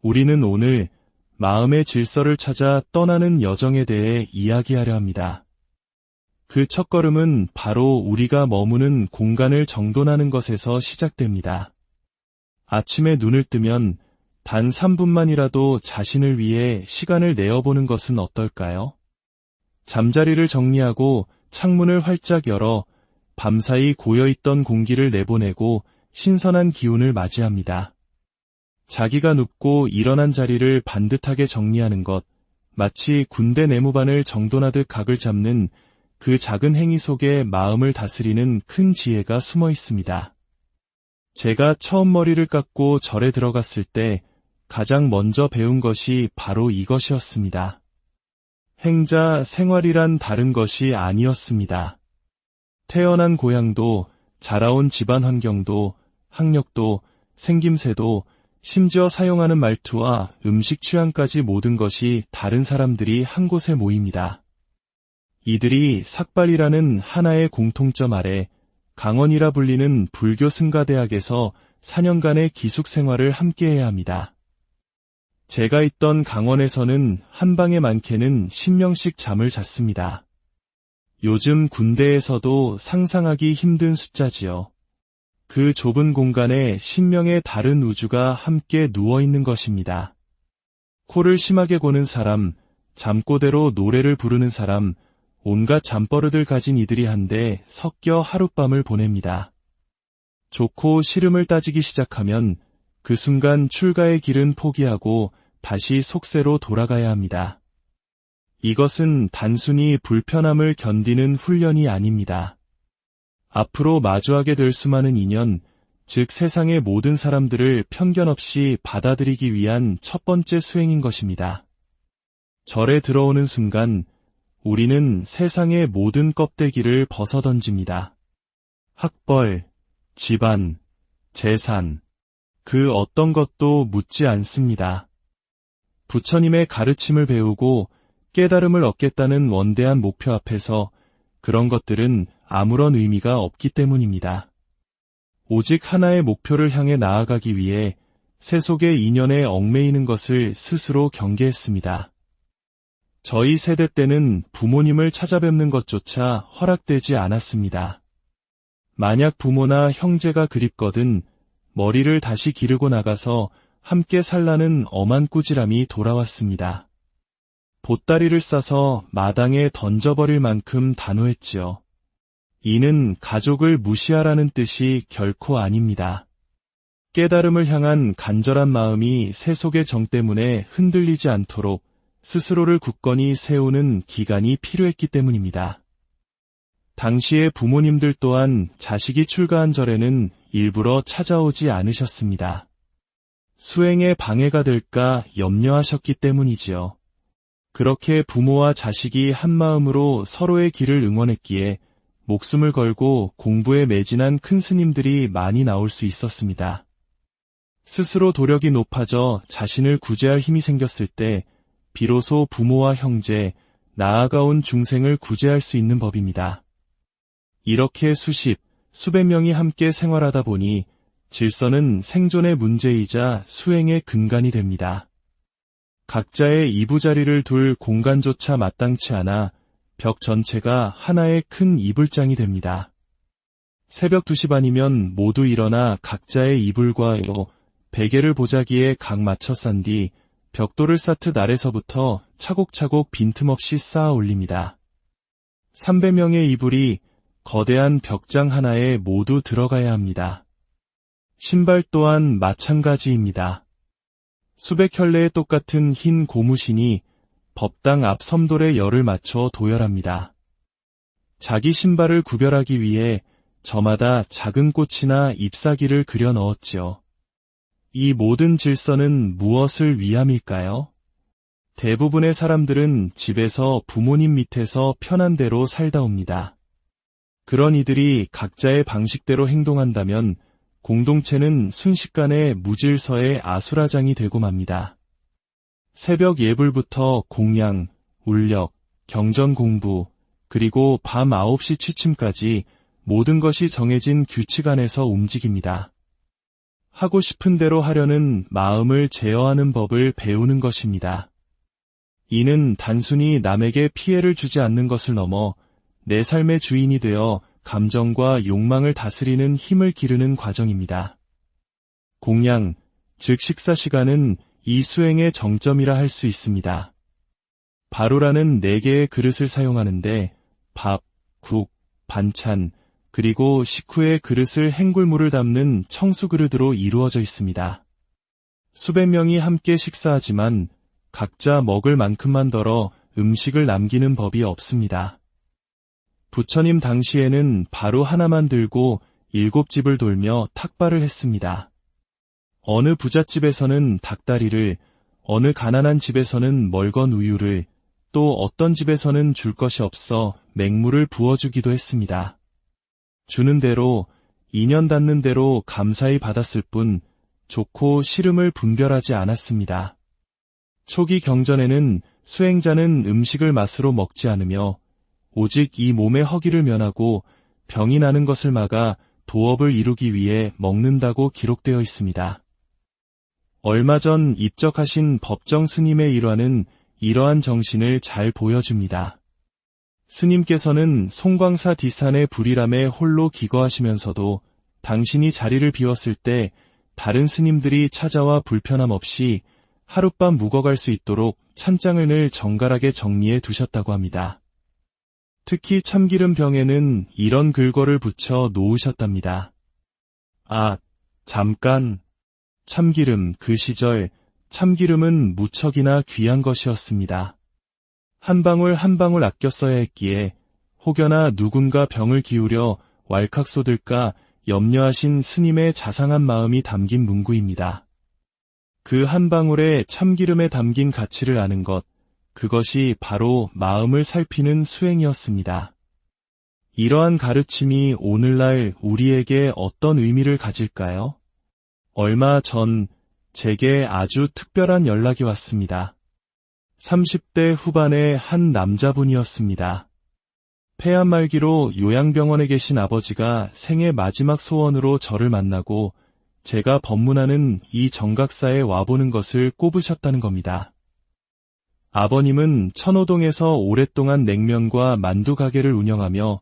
우리는 오늘 마음의 질서를 찾아 떠나는 여정에 대해 이야기하려 합니다. 그 첫걸음은 바로 우리가 머무는 공간을 정돈하는 것에서 시작됩니다. 아침에 눈을 뜨면 단 3분만이라도 자신을 위해 시간을 내어보는 것은 어떨까요? 잠자리를 정리하고 창문을 활짝 열어 밤사이 고여있던 공기를 내보내고 신선한 기운을 맞이합니다. 자기가 눕고 일어난 자리를 반듯하게 정리하는 것, 마치 군대 내무반을 정돈하듯 각을 잡는 그 작은 행위 속에 마음을 다스리는 큰 지혜가 숨어 있습니다. 제가 처음 머리를 깎고 절에 들어갔을 때 가장 먼저 배운 것이 바로 이것이었습니다. 행자 생활이란 다른 것이 아니었습니다. 태어난 고향도, 자라온 집안 환경도, 학력도, 생김새도, 심지어 사용하는 말투와 음식 취향까지 모든 것이 다른 사람들이 한 곳에 모입니다. 이들이 삭발이라는 하나의 공통점 아래 강원이라 불리는 불교 승가대학에서 4년간의 기숙 생활을 함께해야 합니다. 제가 있던 강원에서는 한 방에 많게는 10명씩 잠을 잤습니다. 요즘 군대에서도 상상하기 힘든 숫자지요. 그 좁은 공간에 10명의 다른 우주가 함께 누워있는 것입니다. 코를 심하게 고는 사람, 잠꼬대로 노래를 부르는 사람, 온갖 잠버릇을 가진 이들이 한데 섞여 하룻밤을 보냅니다. 좋고 싫음을 따지기 시작하면 그 순간 출가의 길은 포기하고 다시 속세로 돌아가야 합니다. 이것은 단순히 불편함을 견디는 훈련이 아닙니다. 앞으로 마주하게 될 수많은 인연, 즉 세상의 모든 사람들을 편견 없이 받아들이기 위한 첫 번째 수행인 것입니다. 절에 들어오는 순간 우리는 세상의 모든 껍데기를 벗어던집니다. 학벌, 집안, 재산, 그 어떤 것도 묻지 않습니다. 부처님의 가르침을 배우고 깨달음을 얻겠다는 원대한 목표 앞에서 그런 것들은 아무런 의미가 없기 때문입니다. 오직 하나의 목표를 향해 나아가기 위해 세속의 인연에 얽매이는 것을 스스로 경계했습니다. 저희 세대 때는 부모님을 찾아뵙는 것조차 허락되지 않았습니다. 만약 부모나 형제가 그립거든 머리를 다시 기르고 나가서 함께 살라는 엄한 꾸지람이 돌아왔습니다. 보따리를 싸서 마당에 던져버릴 만큼 단호했지요. 이는 가족을 무시하라는 뜻이 결코 아닙니다. 깨달음을 향한 간절한 마음이 세속의 정 때문에 흔들리지 않도록 스스로를 굳건히 세우는 기간이 필요했기 때문입니다. 당시의 부모님들 또한 자식이 출가한 절에는 일부러 찾아오지 않으셨습니다. 수행에 방해가 될까 염려하셨기 때문이지요. 그렇게 부모와 자식이 한마음으로 서로의 길을 응원했기에 목숨을 걸고 공부에 매진한 큰 스님들이 많이 나올 수 있었습니다. 스스로 도력이 높아져 자신을 구제할 힘이 생겼을 때 비로소 부모와 형제, 나아가 온 중생을 구제할 수 있는 법입니다. 이렇게 수십, 수백 명이 함께 생활하다 보니 질서는 생존의 문제이자 수행의 근간이 됩니다. 각자의 이부자리를 둘 공간조차 마땅치 않아 벽 전체가 하나의 큰 이불장이 됩니다. 새벽 2시 반이면 모두 일어나 각자의 이불과 베개를 보자기에 각 맞춰 싼 뒤 벽돌을 쌓듯 아래서부터 차곡차곡 빈틈없이 쌓아 올립니다. 300명의 이불이 거대한 벽장 하나에 모두 들어가야 합니다. 신발 또한 마찬가지입니다. 수백 켤레의 똑같은 흰 고무신이 법당 앞 섬돌에 열을 맞춰 도열합니다. 자기 신발을 구별하기 위해 저마다 작은 꽃이나 잎사귀를 그려 넣었지요. 이 모든 질서는 무엇을 위함일까요? 대부분의 사람들은 집에서 부모님 밑에서 편한 대로 살다 옵니다. 그런 이들이 각자의 방식대로 행동한다면 공동체는 순식간에 무질서의 아수라장이 되고 맙니다. 새벽 예불부터 공양, 울력, 경전 공부, 그리고 밤 9시 취침까지 모든 것이 정해진 규칙 안에서 움직입니다. 하고 싶은 대로 하려는 마음을 제어하는 법을 배우는 것입니다. 이는 단순히 남에게 피해를 주지 않는 것을 넘어 내 삶의 주인이 되어 감정과 욕망을 다스리는 힘을 기르는 과정입니다. 공양, 즉 식사 시간은 이 수행의 정점이라 할 수 있습니다. 바로라는 4개의 그릇을 사용하는데 밥, 국, 반찬, 그리고 식후의 그릇을 헹굴물을 담는 청수그릇으로 이루어져 있습니다. 수백 명이 함께 식사하지만 각자 먹을 만큼만 덜어 음식을 남기는 법이 없습니다. 부처님 당시에는 바로 하나만 들고 7집을 돌며 탁발을 했습니다. 어느 부잣집에서는 닭다리를, 어느 가난한 집에서는 멀건 우유를, 또 어떤 집에서는 줄 것이 없어 맹물을 부어주기도 했습니다. 주는 대로, 인연 닿는 대로 감사히 받았을 뿐 좋고 싫음을 분별하지 않았습니다. 초기 경전에는 수행자는 음식을 맛으로 먹지 않으며 오직 이 몸의 허기를 면하고 병이 나는 것을 막아 도업을 이루기 위해 먹는다고 기록되어 있습니다. 얼마 전 입적하신 법정 스님의 일화는 이러한 정신을 잘 보여줍니다. 스님께서는 송광사 디산의 불이람에 홀로 기거하시면서도 당신이 자리를 비웠을 때 다른 스님들이 찾아와 불편함 없이 하룻밤 묵어갈 수 있도록 찬장을 늘 정갈하게 정리해 두셨다고 합니다. 특히 참기름 병에는 이런 글거를 붙여 놓으셨답니다. 아, 잠깐. 참기름, 그 시절 참기름은 무척이나 귀한 것이었습니다. 한 방울 한 방울 아껴 써야 했기에 혹여나 누군가 병을 기울여 왈칵 쏟을까 염려하신 스님의 자상한 마음이 담긴 문구입니다. 그 한 방울의 참기름에 담긴 가치를 아는 것, 그것이 바로 마음을 살피는 수행이었습니다. 이러한 가르침이 오늘날 우리에게 어떤 의미를 가질까요? 얼마 전 제게 아주 특별한 연락이 왔습니다. 30대 후반의 한 남자분이었습니다. 폐암 말기로 요양병원에 계신 아버지가 생애 마지막 소원으로 저를 만나고 제가 법문하는 이 정각사에 와보는 것을 꼽으셨다는 겁니다. 아버님은 천호동에서 오랫동안 냉면과 만두 가게를 운영하며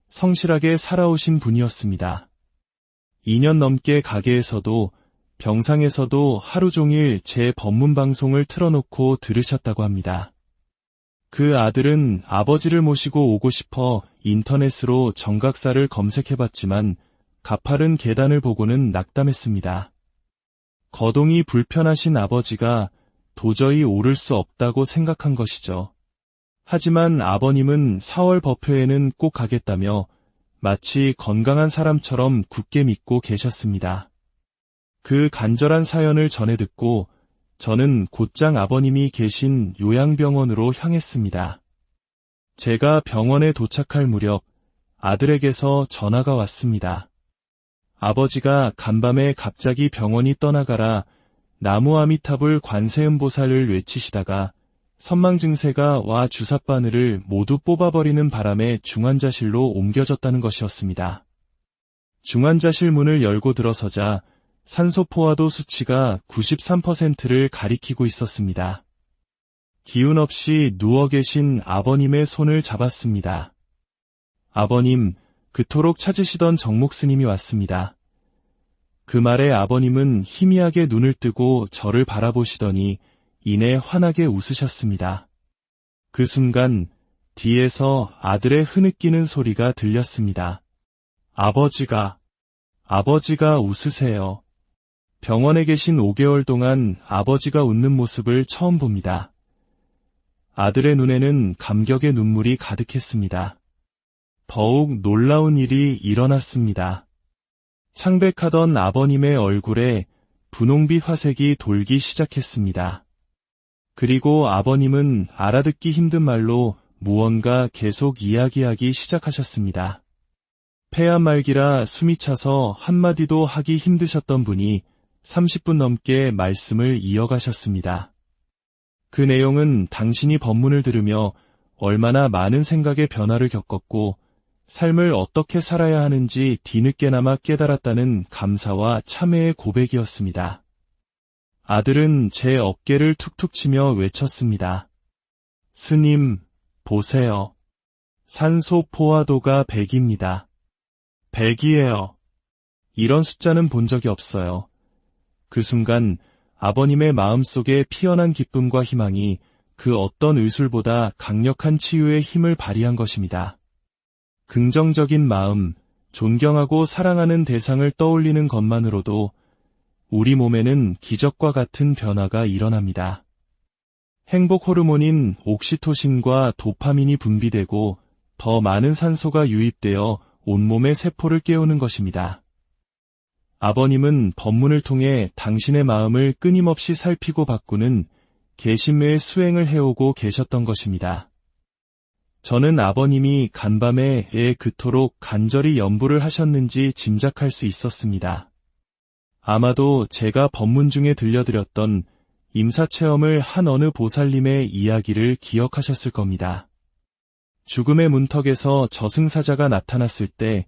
성실하게 살아오신 분이었습니다. 2년 넘게 가게에서도 병상에서도 하루 종일 제 법문 방송을 틀어놓고 들으셨다고 합니다. 그 아들은 아버지를 모시고 오고 싶어 인터넷으로 정각사를 검색해봤지만 가파른 계단을 보고는 낙담했습니다. 거동이 불편하신 아버지가 도저히 오를 수 없다고 생각한 것이죠. 하지만 아버님은 4월 법회에는 꼭 가겠다며 마치 건강한 사람처럼 굳게 믿고 계셨습니다. 그 간절한 사연을 전해 듣고 저는 곧장 아버님이 계신 요양병원으로 향했습니다. 제가 병원에 도착할 무렵 아들에게서 전화가 왔습니다. 아버지가 간밤에 갑자기 병원이 떠나가라 나무아미타불 관세음보살을 외치시다가 선망 증세가 와 주삿바늘을 모두 뽑아버리는 바람에 중환자실로 옮겨졌다는 것이었습니다. 중환자실 문을 열고 들어서자 산소 포화도 수치가 93%를 가리키고 있었습니다. 기운 없이 누워 계신 아버님의 손을 잡았습니다. 아버님, 그토록 찾으시던 정목 스님이 왔습니다. 그 말에 아버님은 희미하게 눈을 뜨고 저를 바라보시더니 이내 환하게 웃으셨습니다. 그 순간 뒤에서 아들의 흐느끼는 소리가 들렸습니다. 아버지가 웃으세요. 병원에 계신 5개월 동안 아버지가 웃는 모습을 처음 봅니다. 아들의 눈에는 감격의 눈물이 가득했습니다. 더욱 놀라운 일이 일어났습니다. 창백하던 아버님의 얼굴에 분홍빛 화색이 돌기 시작했습니다. 그리고 아버님은 알아듣기 힘든 말로 무언가 계속 이야기하기 시작하셨습니다. 폐암 말기라 숨이 차서 한마디도 하기 힘드셨던 분이 30분 넘게 말씀을 이어가셨습니다. 그 내용은 당신이 법문을 들으며 얼마나 많은 생각의 변화를 겪었고 삶을 어떻게 살아야 하는지 뒤늦게나마 깨달았다는 감사와 참회의 고백이었습니다. 아들은 제 어깨를 툭툭 치며 외쳤습니다. 스님, 보세요. 산소 포화도가 100입니다. 100이에요. 이런 숫자는 본 적이 없어요. 그 순간 아버님의 마음속에 피어난 기쁨과 희망이 그 어떤 의술보다 강력한 치유의 힘을 발휘한 것입니다. 긍정적인 마음, 존경하고 사랑하는 대상을 떠올리는 것만으로도 우리 몸에는 기적과 같은 변화가 일어납니다. 행복 호르몬인 옥시토신과 도파민이 분비되고 더 많은 산소가 유입되어 온몸의 세포를 깨우는 것입니다. 아버님은 법문을 통해 당신의 마음을 끊임없이 살피고 바꾸는 계심의 수행을 해오고 계셨던 것입니다. 저는 아버님이 간밤에 그토록 간절히 염불을 하셨는지 짐작할 수 있었습니다. 아마도 제가 법문 중에 들려드렸던 임사체험을 한 어느 보살님의 이야기를 기억하셨을 겁니다. 죽음의 문턱에서 저승사자가 나타났을 때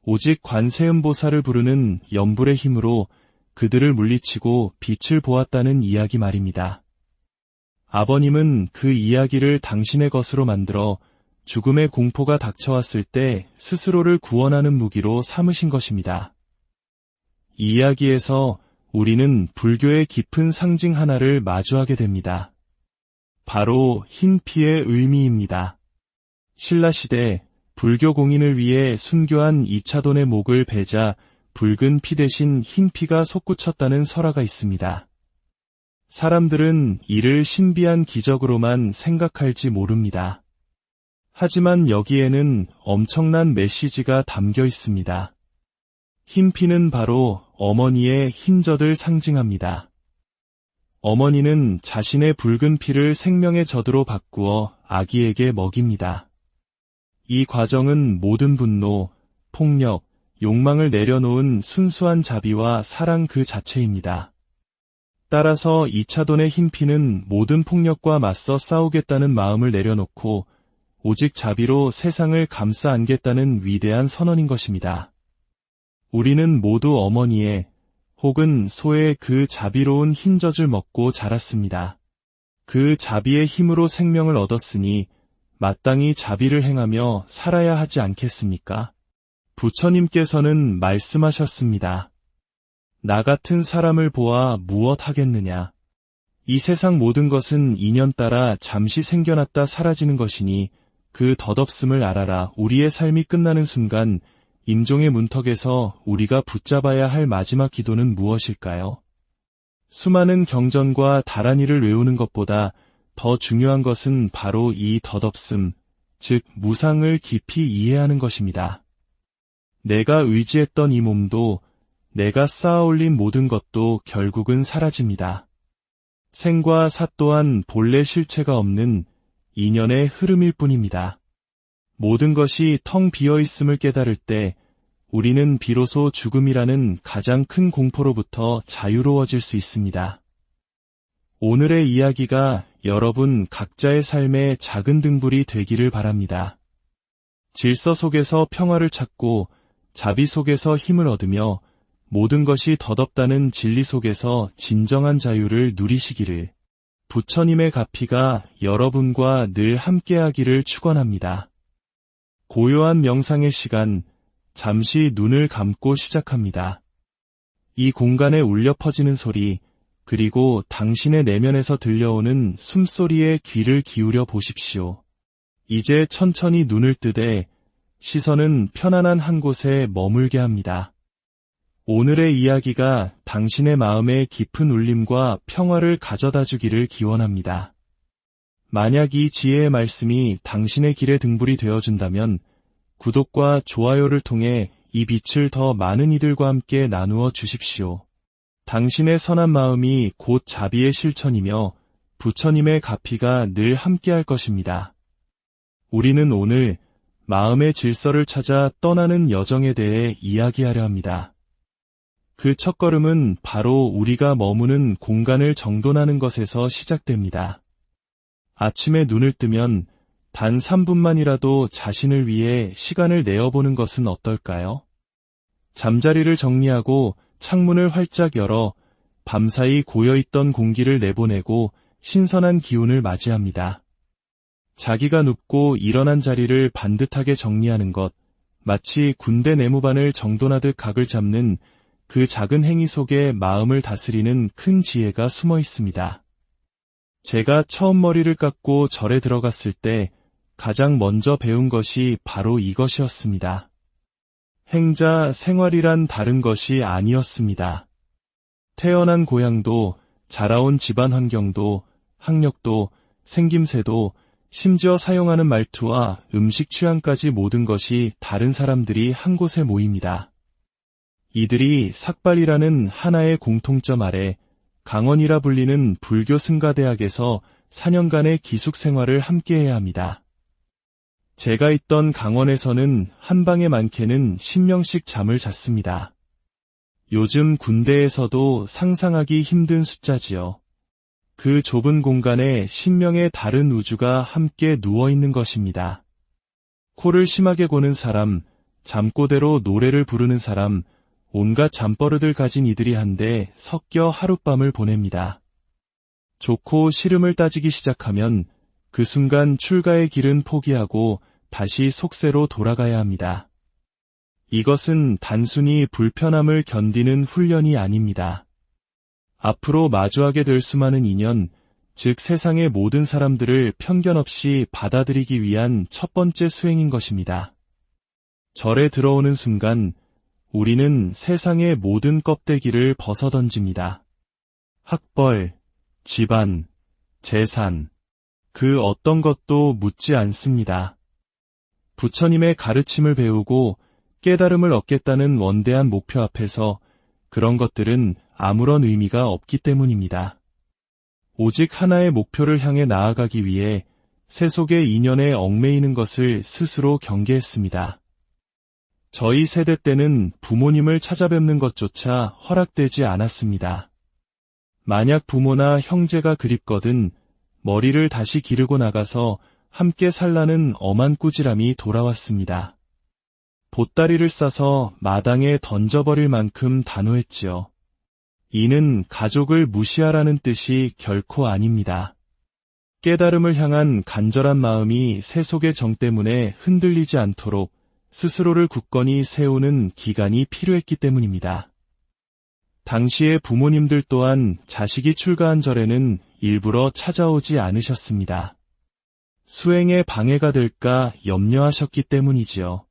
오직 관세음보살을 부르는 염불의 힘으로 그들을 물리치고 빛을 보았다는 이야기 말입니다. 아버님은 그 이야기를 당신의 것으로 만들어 죽음의 공포가 닥쳐왔을 때 스스로를 구원하는 무기로 삼으신 것입니다. 이 이야기에서 우리는 불교의 깊은 상징 하나를 마주하게 됩니다. 바로 흰 피의 의미입니다. 신라시대 불교 공인을 위해 순교한 이차돈의 목을 베자 붉은 피 대신 흰 피가 솟구쳤다는 설화가 있습니다. 사람들은 이를 신비한 기적으로만 생각할지 모릅니다. 하지만 여기에는 엄청난 메시지가 담겨 있습니다. 흰 피는 바로 어머니의 흰젖을 상징합니다. 어머니는 자신의 붉은 피를 생명의 젖으로 바꾸어 아기에게 먹입니다. 이 과정은 모든 분노, 폭력, 욕망을 내려놓은 순수한 자비와 사랑 그 자체입니다. 따라서 이차돈의 흰 피는 모든 폭력과 맞서 싸우겠다는 마음을 내려놓고 오직 자비로 세상을 감싸 안겠다는 위대한 선언인 것입니다. 우리는 모두 어머니의 혹은 소의 그 자비로운 흰젖을 먹고 자랐습니다. 그 자비의 힘으로 생명을 얻었으니 마땅히 자비를 행하며 살아야 하지 않겠습니까? 부처님께서는 말씀하셨습니다. 나 같은 사람을 보아 무엇 하겠느냐? 이 세상 모든 것은 인연 따라 잠시 생겨났다 사라지는 것이니 그 덧없음을 알아라. 우리의 삶이 끝나는 순간 임종의 문턱에서 우리가 붙잡아야 할 마지막 기도는 무엇일까요? 수많은 경전과 다란이를 외우는 것보다 더 중요한 것은 바로 이 덧없음, 즉 무상을 깊이 이해하는 것입니다. 내가 의지했던 이 몸도 내가 쌓아올린 모든 것도 결국은 사라집니다. 생과 사 또한 본래 실체가 없는 인연의 흐름일 뿐입니다. 모든 것이 텅 비어있음을 깨달을 때 우리는 비로소 죽음이라는 가장 큰 공포로부터 자유로워질 수 있습니다. 오늘의 이야기가 여러분 각자의 삶의 작은 등불이 되기를 바랍니다. 질서 속에서 평화를 찾고 자비 속에서 힘을 얻으며 모든 것이 덧없다는 진리 속에서 진정한 자유를 누리시기를 부처님의 가피가 여러분과 늘 함께하기를 축원합니다. 고요한 명상의 시간, 잠시 눈을 감고 시작합니다. 이 공간에 울려 퍼지는 소리, 그리고 당신의 내면에서 들려오는 숨소리에 귀를 기울여 보십시오. 이제 천천히 눈을 뜨되 시선은 편안한 한 곳에 머물게 합니다. 오늘의 이야기가 당신의 마음에 깊은 울림과 평화를 가져다 주기를 기원합니다. 만약 이 지혜의 말씀이 당신의 길의 등불이 되어준다면 구독과 좋아요를 통해 이 빛을 더 많은 이들과 함께 나누어 주십시오. 당신의 선한 마음이 곧 자비의 실천이며 부처님의 가피가 늘 함께할 것입니다. 우리는 오늘 마음의 질서를 찾아 떠나는 여정에 대해 이야기하려 합니다. 그 첫걸음은 바로 우리가 머무는 공간을 정돈하는 것에서 시작됩니다. 아침에 눈을 뜨면 단 3분만이라도 자신을 위해 시간을 내어보는 것은 어떨까요? 잠자리를 정리하고 창문을 활짝 열어 밤사이 고여있던 공기를 내보내고 신선한 기운을 맞이합니다. 자기가 눕고 일어난 자리를 반듯하게 정리하는 것, 마치 군대 내무반을 정돈하듯 각을 잡는 그 작은 행위 속에 마음을 다스리는 큰 지혜가 숨어 있습니다. 제가 처음 머리를 깎고 절에 들어갔을 때 가장 먼저 배운 것이 바로 이것이었습니다. 행자 생활이란 다른 것이 아니었습니다. 태어난 고향도, 자라온 집안 환경도, 학력도, 생김새도, 심지어 사용하는 말투와 음식 취향까지 모든 것이 다른 사람들이 한 곳에 모입니다. 이들이 삭발이라는 하나의 공통점 아래 강원이라 불리는 불교 승가대학에서 4년간의 기숙 생활을 함께해야 합니다. 제가 있던 강원에서는 한 방에 많게는 10명씩 잠을 잤습니다. 요즘 군대에서도 상상하기 힘든 숫자지요. 그 좁은 공간에 10명의 다른 우주가 함께 누워있는 것입니다. 코를 심하게 고는 사람, 잠꼬대로 노래를 부르는 사람, 온갖 잠버릇을 가진 이들이 한데 섞여 하룻밤을 보냅니다. 좋고 싫음을 따지기 시작하면 그 순간 출가의 길은 포기하고 다시 속세로 돌아가야 합니다. 이것은 단순히 불편함을 견디는 훈련이 아닙니다. 앞으로 마주하게 될 수많은 인연, 즉 세상의 모든 사람들을 편견 없이 받아들이기 위한 첫 번째 수행인 것입니다. 절에 들어오는 순간 우리는 세상의 모든 껍데기를 벗어던집니다. 학벌, 집안, 재산, 그 어떤 것도 묻지 않습니다. 부처님의 가르침을 배우고 깨달음을 얻겠다는 원대한 목표 앞에서 그런 것들은 아무런 의미가 없기 때문입니다. 오직 하나의 목표를 향해 나아가기 위해 세속의 인연에 얽매이는 것을 스스로 경계했습니다. 저희 세대 때는 부모님을 찾아뵙는 것조차 허락되지 않았습니다. 만약 부모나 형제가 그립거든 머리를 다시 기르고 나가서 함께 살라는 엄한 꾸지람이 돌아왔습니다. 보따리를 싸서 마당에 던져버릴 만큼 단호했지요. 이는 가족을 무시하라는 뜻이 결코 아닙니다. 깨달음을 향한 간절한 마음이 세속의 정 때문에 흔들리지 않도록 스스로를 굳건히 세우는 기간이 필요했기 때문입니다. 당시의 부모님들 또한 자식이 출가한 절에는 일부러 찾아오지 않으셨습니다. 수행에 방해가 될까 염려하셨기 때문이지요.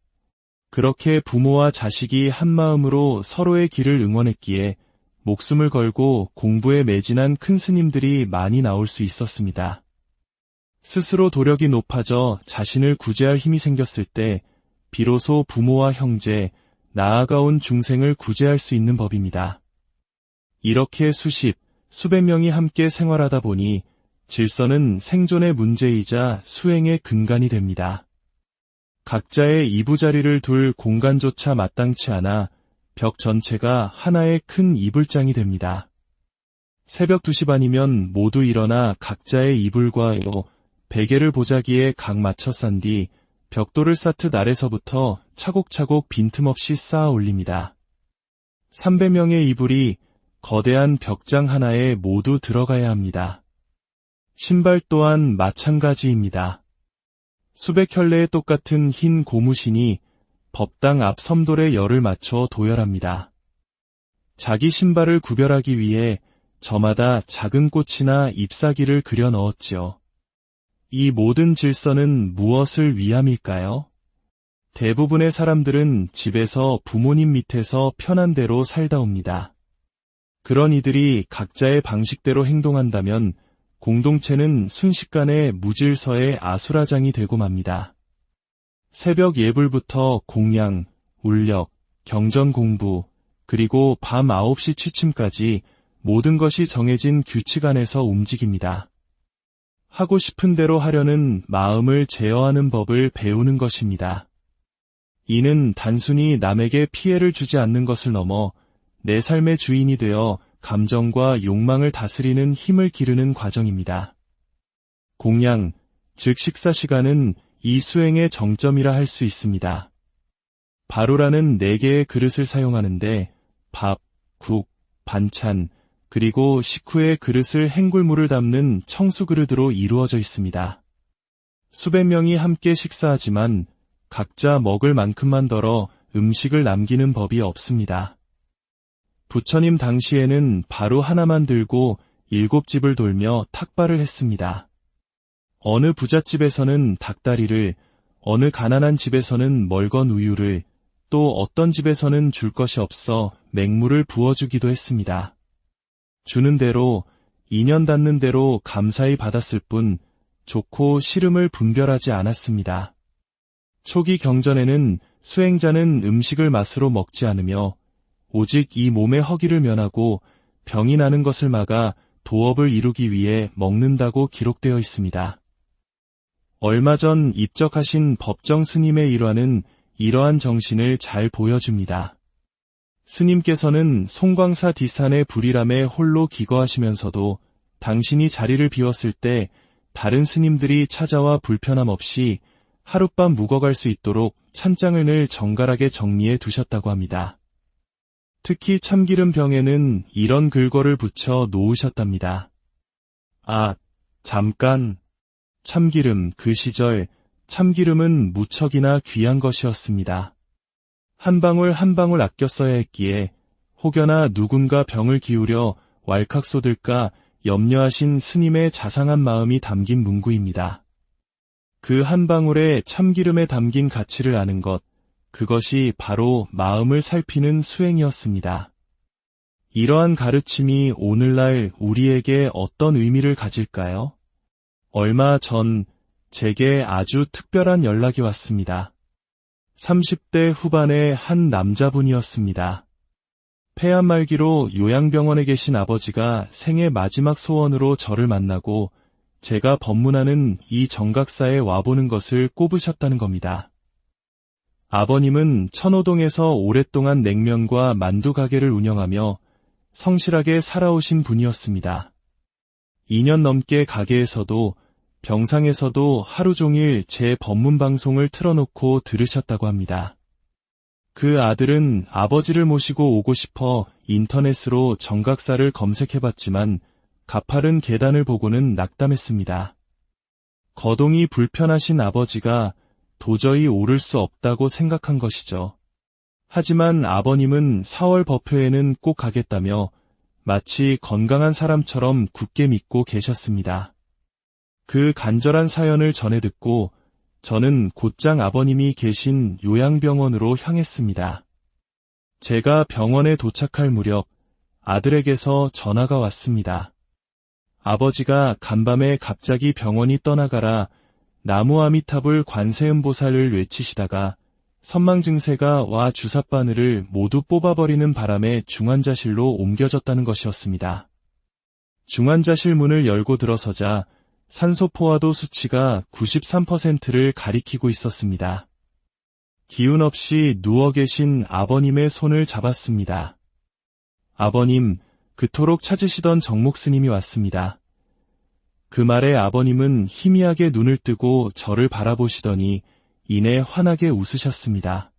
그렇게 부모와 자식이 한마음으로 서로의 길을 응원했기에 목숨을 걸고 공부에 매진한 큰 스님들이 많이 나올 수 있었습니다. 스스로 도력이 높아져 자신을 구제할 힘이 생겼을 때 비로소 부모와 형제, 나아가 온 중생을 구제할 수 있는 법입니다. 이렇게 수백 명이 함께 생활하다 보니 질서는 생존의 문제이자 수행의 근간이 됩니다. 각자의 이부자리를 둘 공간조차 마땅치 않아 벽 전체가 하나의 큰 이불장이 됩니다. 새벽 2시 반이면 모두 일어나 각자의 이불과 베개를 보자기에 각 맞춰 싼 뒤 벽돌을 쌓듯 아래서부터 차곡차곡 빈틈없이 쌓아 올립니다. 300명의 이불이 거대한 벽장 하나에 모두 들어가야 합니다. 신발 또한 마찬가지입니다. 수백 켤레의 똑같은 흰 고무신이 법당 앞 섬돌에 열을 맞춰 도열합니다. 자기 신발을 구별하기 위해 저마다 작은 꽃이나 잎사귀를 그려 넣었지요. 이 모든 질서는 무엇을 위함일까요? 대부분의 사람들은 집에서 부모님 밑에서 편한 대로 살다 옵니다. 그런 이들이 각자의 방식대로 행동한다면 공동체는 순식간에 무질서의 아수라장이 되고 맙니다. 새벽 예불부터 공양, 울력, 경전 공부, 그리고 밤 9시 취침까지 모든 것이 정해진 규칙 안에서 움직입니다. 하고 싶은 대로 하려는 마음을 제어하는 법을 배우는 것입니다. 이는 단순히 남에게 피해를 주지 않는 것을 넘어 내 삶의 주인이 되어 감정과 욕망을 다스리는 힘을 기르는 과정입니다. 공양, 즉 식사 시간은 이 수행의 정점이라 할 수 있습니다. 바로라는 4개의 그릇을 사용하는데 밥, 국, 반찬, 그리고 식후의 그릇을 행굴물을 담는 청수그릇으로 이루어져 있습니다. 수백 명이 함께 식사하지만 각자 먹을 만큼만 덜어 음식을 남기는 법이 없습니다. 부처님 당시에는 바로 하나만 들고 7집을 돌며 탁발을 했습니다. 어느 부잣집에서는 닭다리를, 어느 가난한 집에서는 멀건 우유를, 또 어떤 집에서는 줄 것이 없어 맹물을 부어주기도 했습니다. 주는 대로, 인연 닿는 대로 감사히 받았을 뿐 좋고 싫음을 분별하지 않았습니다. 초기 경전에는 수행자는 음식을 맛으로 먹지 않으며 오직 이 몸의 허기를 면하고 병이 나는 것을 막아 도업을 이루기 위해 먹는다고 기록되어 있습니다. 얼마 전 입적하신 법정 스님의 일화는 이러한 정신을 잘 보여줍니다. 스님께서는 송광사 디산의 불이람에 홀로 기거하시면서도 당신이 자리를 비웠을 때 다른 스님들이 찾아와 불편함 없이 하룻밤 묵어갈 수 있도록 찬장을 정갈하게 정리해 두셨다고 합니다. 특히 참기름 병에는 이런 글거를 붙여 놓으셨답니다. 아, 잠깐. 참기름, 그 시절 참기름은 무척이나 귀한 것이었습니다. 한 방울 한 방울 아껴 써야 했기에 혹여나 누군가 병을 기울여 왈칵 쏟을까 염려하신 스님의 자상한 마음이 담긴 문구입니다. 그 한 방울의 참기름에 담긴 가치를 아는 것, 그것이 바로 마음을 살피는 수행이었습니다. 이러한 가르침이 오늘날 우리에게 어떤 의미를 가질까요? 얼마 전 제게 아주 특별한 연락이 왔습니다. 30대 후반의 한 남자분이었습니다. 폐암 말기로 요양병원에 계신 아버지가 생애 마지막 소원으로 저를 만나고 제가 법문하는 이 정각사에 와보는 것을 꼽으셨다는 겁니다. 아버님은 천호동에서 오랫동안 냉면과 만두 가게를 운영하며 성실하게 살아오신 분이었습니다. 2년 넘게 가게에서도 병상에서도 하루 종일 제 법문 방송을 틀어놓고 들으셨다고 합니다. 그 아들은 아버지를 모시고 오고 싶어 인터넷으로 정각사를 검색해봤지만 가파른 계단을 보고는 낙담했습니다. 거동이 불편하신 아버지가 도저히 오를 수 없다고 생각한 것이죠. 하지만 아버님은 4월 법회에는 꼭 가겠다며 마치 건강한 사람처럼 굳게 믿고 계셨습니다. 그 간절한 사연을 전해 듣고 저는 곧장 아버님이 계신 요양병원으로 향했습니다. 제가 병원에 도착할 무렵 아들에게서 전화가 왔습니다. 아버지가 간밤에 갑자기 병원이 떠나가라 나무아미타불 관세음보살을 외치시다가 선망 증세가 와 주삿바늘을 모두 뽑아버리는 바람에 중환자실로 옮겨졌다는 것이었습니다. 중환자실 문을 열고 들어서자 산소 포화도 수치가 93%를 가리키고 있었습니다. 기운 없이 누워 계신 아버님의 손을 잡았습니다. 아버님, 그토록 찾으시던 정목 스님이 왔습니다. 그 말에 아버님은 희미하게 눈을 뜨고 저를 바라보시더니 이내 환하게 웃으셨습니다.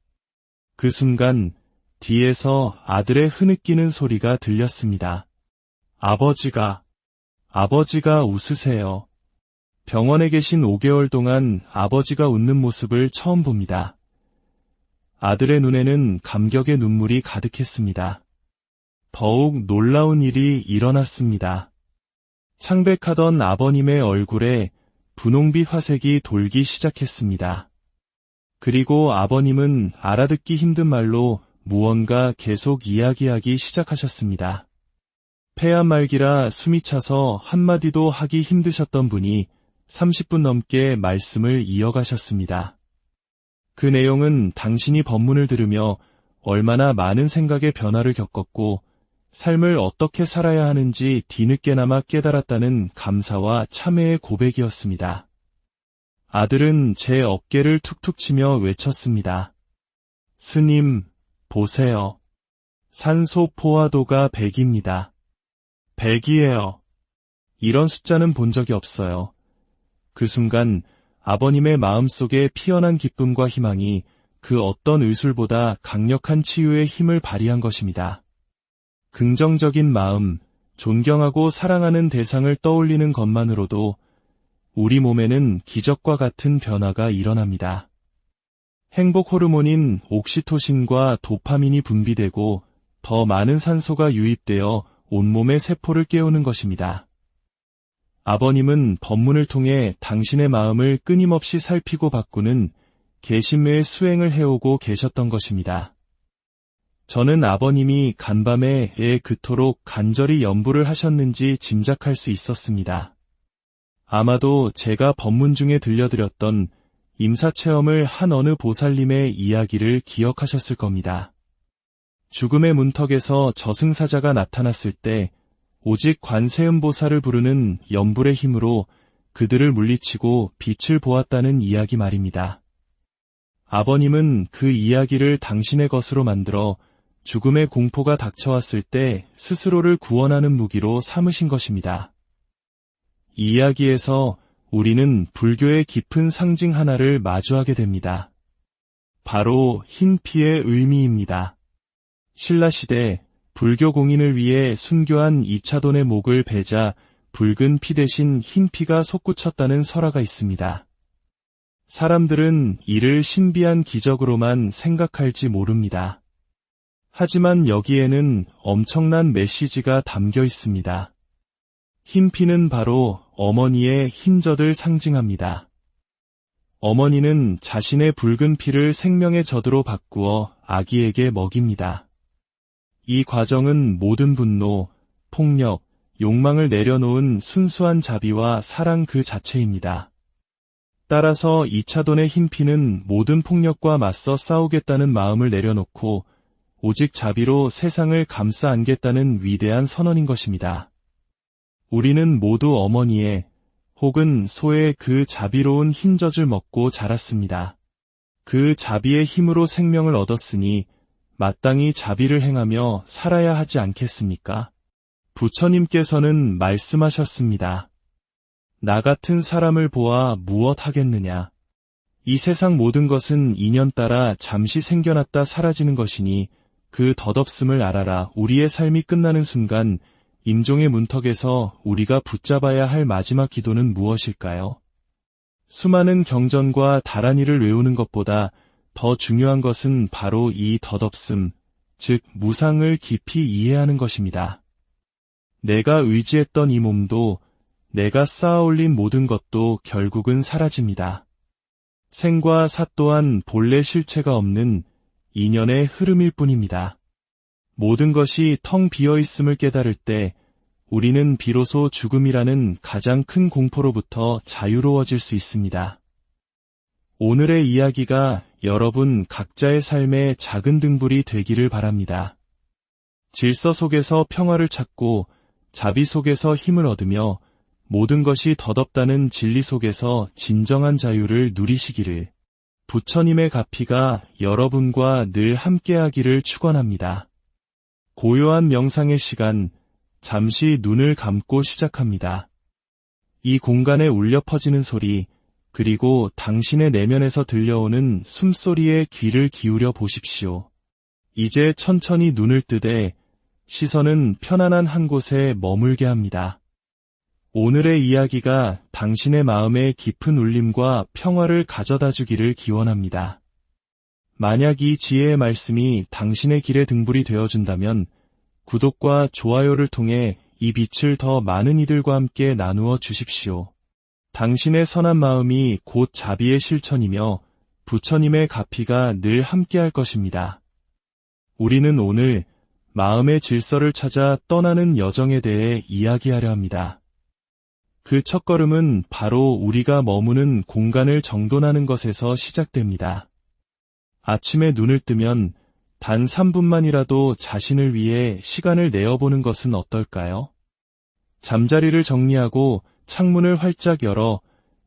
그 순간 뒤에서 아들의 흐느끼는 소리가 들렸습니다. 아버지가 웃으세요. 병원에 계신 5개월 동안 아버지가 웃는 모습을 처음 봅니다. 아들의 눈에는 감격의 눈물이 가득했습니다. 더욱 놀라운 일이 일어났습니다. 창백하던 아버님의 얼굴에 분홍빛 화색이 돌기 시작했습니다. 그리고 아버님은 알아듣기 힘든 말로 무언가 계속 이야기하기 시작하셨습니다. 폐암 말기라 숨이 차서 한마디도 하기 힘드셨던 분이 30분 넘게 말씀을 이어가셨습니다. 그 내용은 당신이 법문을 들으며 얼마나 많은 생각의 변화를 겪었고 삶을 어떻게 살아야 하는지 뒤늦게나마 깨달았다는 감사와 참회의 고백이었습니다. 아들은 제 어깨를 툭툭 치며 외쳤습니다. 스님, 보세요. 산소 포화도가 100입니다. 100이에요. 이런 숫자는 본 적이 없어요. 그 순간 아버님의 마음속에 피어난 기쁨과 희망이 그 어떤 의술보다 강력한 치유의 힘을 발휘한 것입니다. 긍정적인 마음, 존경하고 사랑하는 대상을 떠올리는 것만으로도 우리 몸에는 기적과 같은 변화가 일어납니다. 행복 호르몬인 옥시토신과 도파민이 분비되고 더 많은 산소가 유입되어 온몸의 세포를 깨우는 것입니다. 아버님은 법문을 통해 당신의 마음을 끊임없이 살피고 바꾸는 계신매의 수행을 해오고 계셨던 것입니다. 저는 아버님이 간밤에 그토록 간절히 염불을 하셨는지 짐작할 수 있었습니다. 아마도 제가 법문 중에 들려드렸던 임사체험을 한 어느 보살님의 이야기를 기억하셨을 겁니다. 죽음의 문턱에서 저승사자가 나타났을 때 오직 관세음보살을 부르는 염불의 힘으로 그들을 물리치고 빛을 보았다는 이야기 말입니다. 아버님은 그 이야기를 당신의 것으로 만들어 죽음의 공포가 닥쳐왔을 때 스스로를 구원하는 무기로 삼으신 것입니다. 이 이야기에서 우리는 불교의 깊은 상징 하나를 마주하게 됩니다. 바로 흰 피의 의미입니다. 신라시대 불교 공인을 위해 순교한 이차돈의 목을 베자 붉은 피 대신 흰 피가 솟구쳤다는 설화가 있습니다. 사람들은 이를 신비한 기적으로만 생각할지 모릅니다. 하지만 여기에는 엄청난 메시지가 담겨 있습니다. 흰 피는 바로 어머니의 흰젖을 상징합니다. 어머니는 자신의 붉은 피를 생명의 젖으로 바꾸어 아기에게 먹입니다. 이 과정은 모든 분노, 폭력, 욕망을 내려놓은 순수한 자비와 사랑 그 자체입니다. 따라서 이차돈의 흰 피는 모든 폭력과 맞서 싸우겠다는 마음을 내려놓고 오직 자비로 세상을 감싸 안겠다는 위대한 선언인 것입니다. 우리는 모두 어머니의 혹은 소의 그 자비로운 흰젖을 먹고 자랐습니다. 그 자비의 힘으로 생명을 얻었으니 마땅히 자비를 행하며 살아야 하지 않겠습니까? 부처님께서는 말씀하셨습니다. 나 같은 사람을 보아 무엇 하겠느냐? 이 세상 모든 것은 인연 따라 잠시 생겨났다 사라지는 것이니 그 덧없음을 알아라. 우리의 삶이 끝나는 순간 임종의 문턱에서 우리가 붙잡아야 할 마지막 기도는 무엇일까요? 수많은 경전과 다란이를 외우는 것보다 더 중요한 것은 바로 이 덧없음, 즉 무상을 깊이 이해하는 것입니다. 내가 의지했던 이 몸도 내가 쌓아올린 모든 것도 결국은 사라집니다. 생과 사 또한 본래 실체가 없는 인연의 흐름일 뿐입니다. 모든 것이 텅 비어있음을 깨달을 때 우리는 비로소 죽음이라는 가장 큰 공포로부터 자유로워질 수 있습니다. 오늘의 이야기가 여러분 각자의 삶의 작은 등불이 되기를 바랍니다. 질서 속에서 평화를 찾고 자비 속에서 힘을 얻으며 모든 것이 덧없다는 진리 속에서 진정한 자유를 누리시기를 부처님의 가피가 여러분과 늘 함께하기를 축원합니다. 고요한 명상의 시간, 잠시 눈을 감고 시작합니다. 이 공간에 울려 퍼지는 소리, 그리고 당신의 내면에서 들려오는 숨소리에 귀를 기울여 보십시오. 이제 천천히 눈을 뜨되 시선은 편안한 한 곳에 머물게 합니다. 오늘의 이야기가 당신의 마음에 깊은 울림과 평화를 가져다 주기를 기원합니다. 만약 이 지혜의 말씀이 당신의 길의 등불이 되어준다면 구독과 좋아요를 통해 이 빛을 더 많은 이들과 함께 나누어 주십시오. 당신의 선한 마음이 곧 자비의 실천이며 부처님의 가피가 늘 함께할 것입니다. 우리는 오늘 마음의 질서를 찾아 떠나는 여정에 대해 이야기하려 합니다. 그 첫걸음은 바로 우리가 머무는 공간을 정돈하는 것에서 시작됩니다. 아침에 눈을 뜨면 단 3분만이라도 자신을 위해 시간을 내어보는 것은 어떨까요? 잠자리를 정리하고 창문을 활짝 열어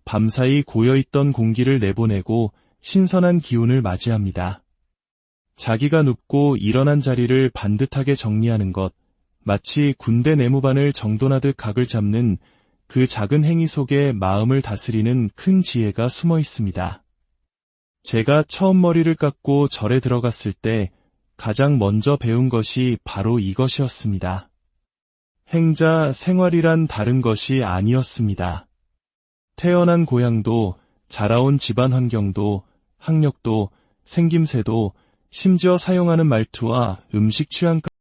밤사이 고여있던 공기를 내보내고 신선한 기운을 맞이합니다. 자기가 눕고 일어난 자리를 반듯하게 정리하는 것, 마치 군대 내무반을 정돈하듯 각을 잡는 그 작은 행위 속에 마음을 다스리는 큰 지혜가 숨어 있습니다. 제가 처음 머리를 깎고 절에 들어갔을 때 가장 먼저 배운 것이 바로 이것이었습니다. 행자 생활이란 다른 것이 아니었습니다. 태어난 고향도, 자라온 집안 환경도, 학력도, 생김새도, 심지어 사용하는 말투와 음식 취향까지